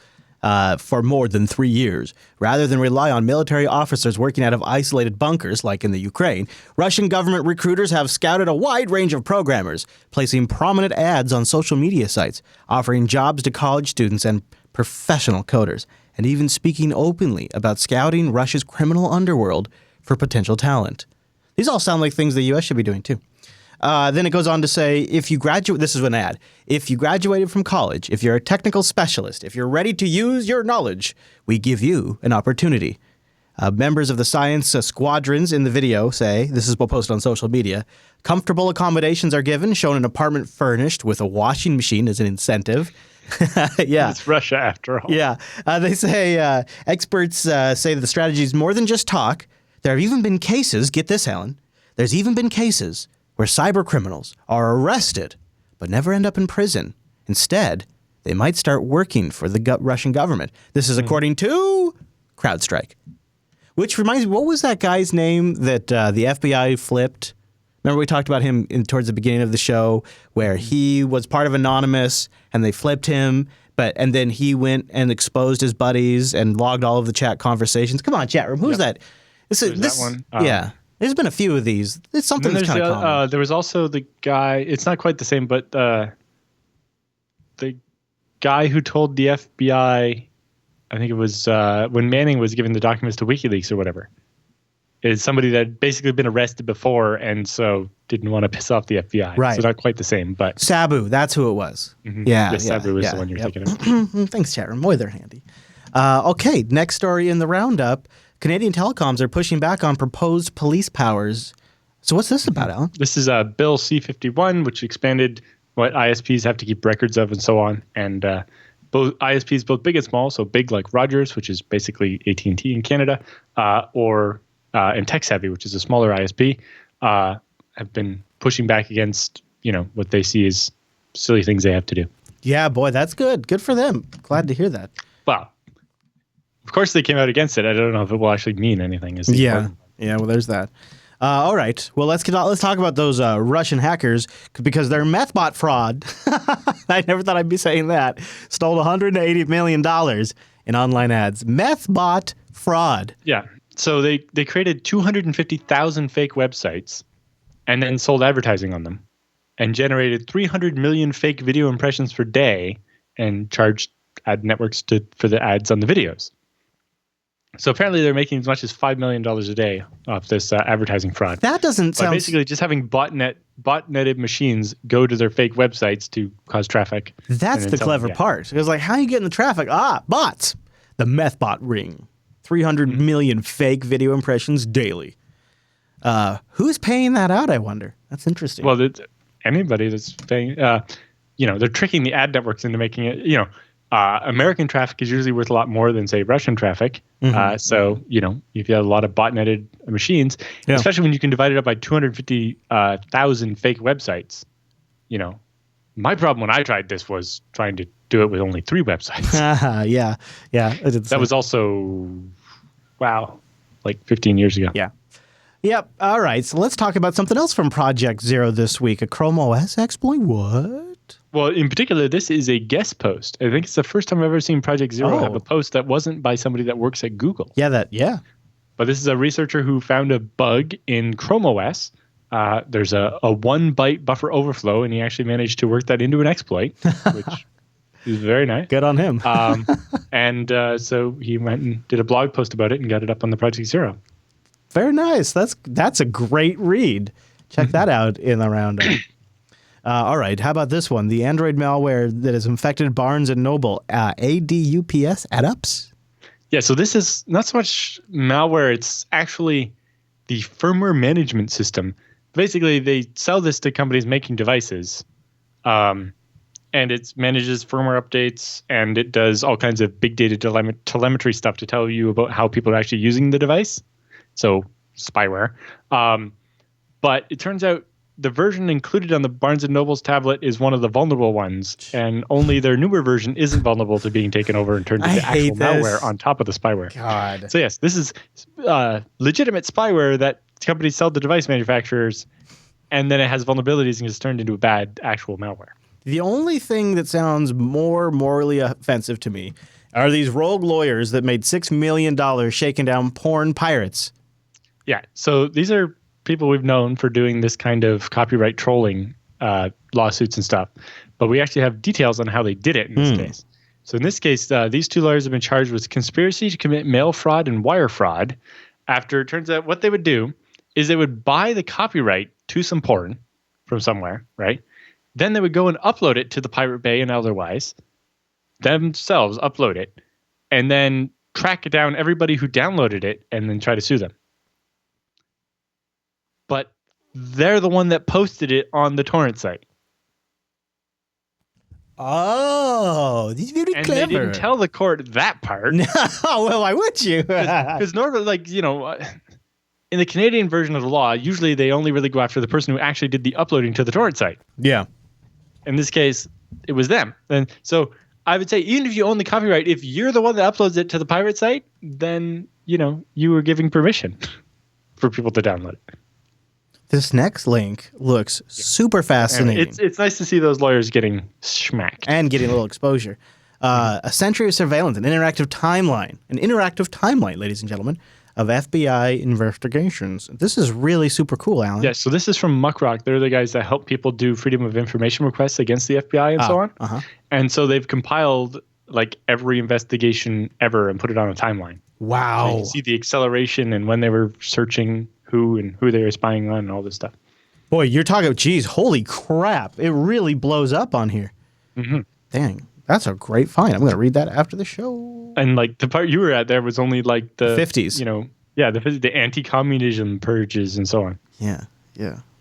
For more than 3 years. Rather than rely on military officers working out of isolated bunkers like in the Ukraine, Russian government recruiters have scouted a wide range of programmers, placing prominent ads on social media sites, offering jobs to college students and professional coders, and even speaking openly about scouting Russia's criminal underworld for potential talent. These all sound like things the U.S. should be doing too. Then it goes on to say, this is an ad. If you graduated from college, if you're a technical specialist, if you're ready to use your knowledge, we give you an opportunity. Members of the science squadrons in the video say, this is posted on social media, comfortable accommodations are given, shown an apartment furnished with a washing machine as an incentive. Yeah. It's Russia after all. Yeah. They say, experts say that the strategy is more than just talk. There have even been cases, get this, Alan, there's even been cases where cyber criminals are arrested but never end up in prison. Instead, they might start working for the Russian government. This is according to CrowdStrike. Which reminds me, what was that guy's name that the FBI flipped? Remember we talked about him towards the beginning of the show where he was part of Anonymous and they flipped him, and then he went and exposed his buddies and logged all of the chat conversations. Come on, chat room. Who's that? That one. Yeah. There's been a few of these. It's something that's kind of common. There was also the guy, it's not quite the same, but the guy who told the FBI, I think it was when Manning was giving the documents to WikiLeaks or whatever, is somebody that had basically been arrested before and so didn't want to piss off the FBI. Right. So not quite the same, but... Sabu, that's who it was. Mm-hmm. Yeah. Yes, Sabu was the one you're thinking of. Thanks, chat room. Boy, they're handy. Okay, next story in the roundup. Canadian telecoms are pushing back on proposed police powers. So what's this about, Alan? This is Bill C-51, which expanded what ISPs have to keep records of and so on. And both ISPs, both big and small, so big like Rogers, which is basically AT&T in Canada, and TechSavvy, which is a smaller ISP, have been pushing back against, what they see as silly things they have to do. Yeah, boy, that's good. Good for them. Glad to hear that. Well, of course they came out against it. I don't know if it will actually mean anything. Yeah, well, there's that. All right. Well, let's talk about those Russian hackers because their methbot fraud. I never thought I'd be saying that. Stole $180 million in online ads. Methbot fraud. Yeah. So they created 250,000 fake websites and then sold advertising on them and generated 300 million fake video impressions per day and charged ad networks for the ads on the videos. So apparently they're making as much as $5 million a day off this advertising fraud. That doesn't sound... basically just having botneted machines go to their fake websites to cause traffic. That's the clever part. It was like, how are you getting the traffic? Bots. The methbot ring. 300 million fake video impressions daily. Who's paying that out, I wonder? That's interesting. Well, anybody that's paying... they're tricking the ad networks into making it... American traffic is usually worth a lot more than, say, Russian traffic. So, if you have a lot of botnetted machines, especially when you can divide it up by 250,000 fake websites, my problem when I tried this was trying to do it with only 3 websites. Yeah. That was also, like 15 years ago. Yeah. Yep. All right. So let's talk about something else from Project Zero this week. A Chrome OS exploit? What? Well, in particular, this is a guest post. I think it's the first time I've ever seen Project Zero have a post that wasn't by somebody that works at Google. Yeah. But this is a researcher who found a bug in Chrome OS. There's a 1 byte buffer overflow, and he actually managed to work that into an exploit, which is very nice. Good on him. So he went and did a blog post about it and got it up on the Project Zero. Very nice. That's a great read. Check that out in the roundup. All right. How about this one? The Android malware that has infected Barnes & Noble. ADUPS, AdUps? Yeah, so this is not so much malware. It's actually the firmware management system. Basically, they sell this to companies making devices. And it manages firmware updates, and it does all kinds of big data telemetry stuff to tell you about how people are actually using the device. So spyware. But it turns out the version included on the Barnes & Noble's tablet is one of the vulnerable ones, and only their newer version isn't vulnerable to being taken over and turned into actual malware on top of the spyware. God. So yes, this is legitimate spyware that companies sell to device manufacturers, and then it has vulnerabilities and gets turned into a bad actual malware. The only thing that sounds more morally offensive to me are these rogue lawyers that made $6 million shaking down porn pirates. Yeah, so these are people we've known for doing this kind of copyright trolling lawsuits and stuff. But we actually have details on how they did it in this case. So in this case, these 2 lawyers have been charged with conspiracy to commit mail fraud and wire fraud after it turns out what they would do is they would buy the copyright to some porn from somewhere, right? Then they would go and upload it to the Pirate Bay and otherwise, themselves upload it, and then track down everybody who downloaded it and then try to sue them. But they're the one that posted it on the torrent site. Oh, this is very clever. And they didn't tell the court that part. No, well, why would you? Because normally, in the Canadian version of the law, usually they only really go after the person who actually did the uploading to the torrent site. Yeah. In this case, it was them. And so I would say even if you own the copyright, if you're the one that uploads it to the pirate site, then, you were giving permission for people to download it. This next link looks super fascinating. It's nice to see those lawyers getting smacked. And getting a little exposure. A century of surveillance, an interactive timeline, ladies and gentlemen, of FBI investigations. This is really super cool, Alan. Yeah, so this is from Muckrock. They're the guys that help people do freedom of information requests against the FBI and so on. Uh-huh. And so they've compiled like every investigation ever and put it on a timeline. Wow. So you can see the acceleration and when they were searching who they were spying on and all this stuff. Boy, you're talking, geez, holy crap. It really blows up on here. Mm-hmm. Dang, that's a great find. I'm going to read that after the show. And like the part you were at there was only like the 50s. The anti-communism purges and so on. Yeah.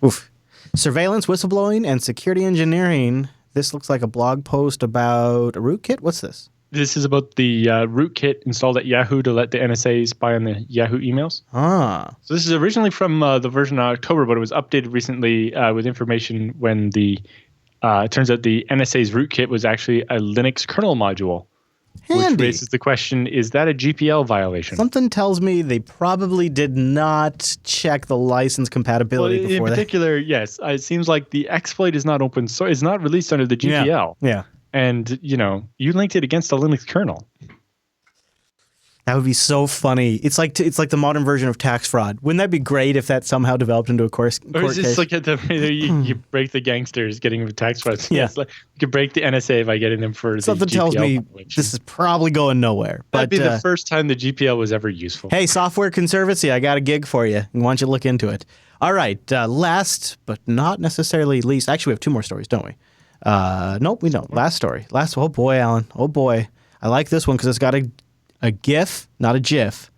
Oof. Surveillance, whistleblowing, and security engineering. This looks like a blog post about a rootkit. What's this? This is about the rootkit installed at Yahoo to let the NSA spy on the Yahoo emails. So this is originally from the version of October, but it was updated recently with information when it turns out the NSA's rootkit was actually a Linux kernel module. Handy. Which raises the question, is that a GPL violation? Something tells me they probably did not check the license compatibility before in particular, yes. It seems like the exploit is not open source. It's not released under the GPL. Yeah. And, you linked it against a Linux kernel. That would be so funny. It's like the modern version of tax fraud. Wouldn't that be great if that somehow developed into a court case? Or is this like you break the gangsters getting them tax fraud? Yeah. It's like you could break the NSA by getting them for something the GPL tells me violation. this is probably going nowhere. That'd be the first time the GPL was ever useful. Hey, Software Conservancy, I got a gig for you. Why don't you look into it? All right. Last but not necessarily least. Actually, we have two more stories, don't we? Nope, we don't. Last story. Oh boy, Alan. Oh boy. I like this one because it's got a GIF, not a GIF.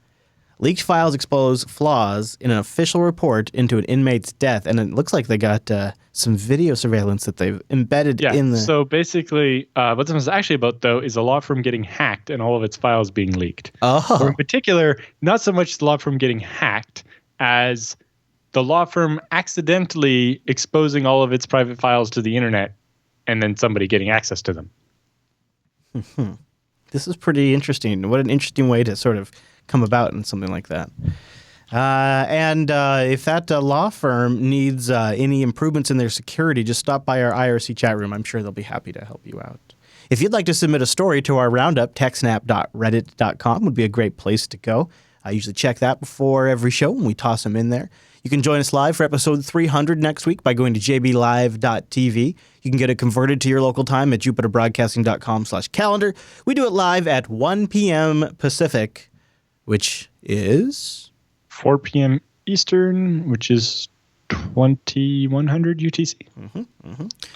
Leaked files expose flaws in an official report into an inmate's death. And it looks like they got some video surveillance that they've embedded in the... So basically, what this is actually about, though, is a law firm getting hacked and all of its files being leaked. Oh. Or in particular, not so much the law firm getting hacked as the law firm accidentally exposing all of its private files to the internet and then somebody getting access to them. This is pretty interesting. What an interesting way to sort of come about in something like that. And if that law firm needs any improvements in their security, just stop by our IRC chat room. I'm sure they'll be happy to help you out. If you'd like to submit a story to our roundup, techsnap.reddit.com would be a great place to go. I usually check that before every show when we toss them in there. You can join us live for episode 300 next week by going to jblive.tv. You can get it converted to your local time at jupiterbroadcasting.com/calendar. We do it live at 1 p.m. Pacific, which is 4 p.m. Eastern, which is 2100 UTC.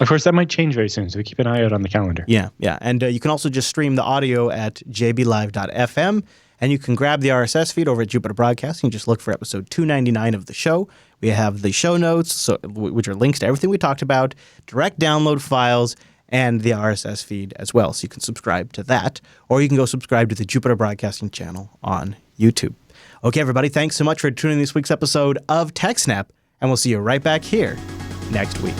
Of course, that might change very soon, so keep an eye out on the calendar. Yeah. And you can also just stream the audio at jblive.fm. And you can grab the RSS feed over at Jupiter Broadcasting. Just look for episode 299 of the show. We have the show notes, which are links to everything we talked about, direct download files, and the RSS feed as well. So you can subscribe to that, or you can go subscribe to the Jupiter Broadcasting channel on YouTube. Okay, everybody, thanks so much for tuning in this week's episode of TechSNAP, and we'll see you right back here next week.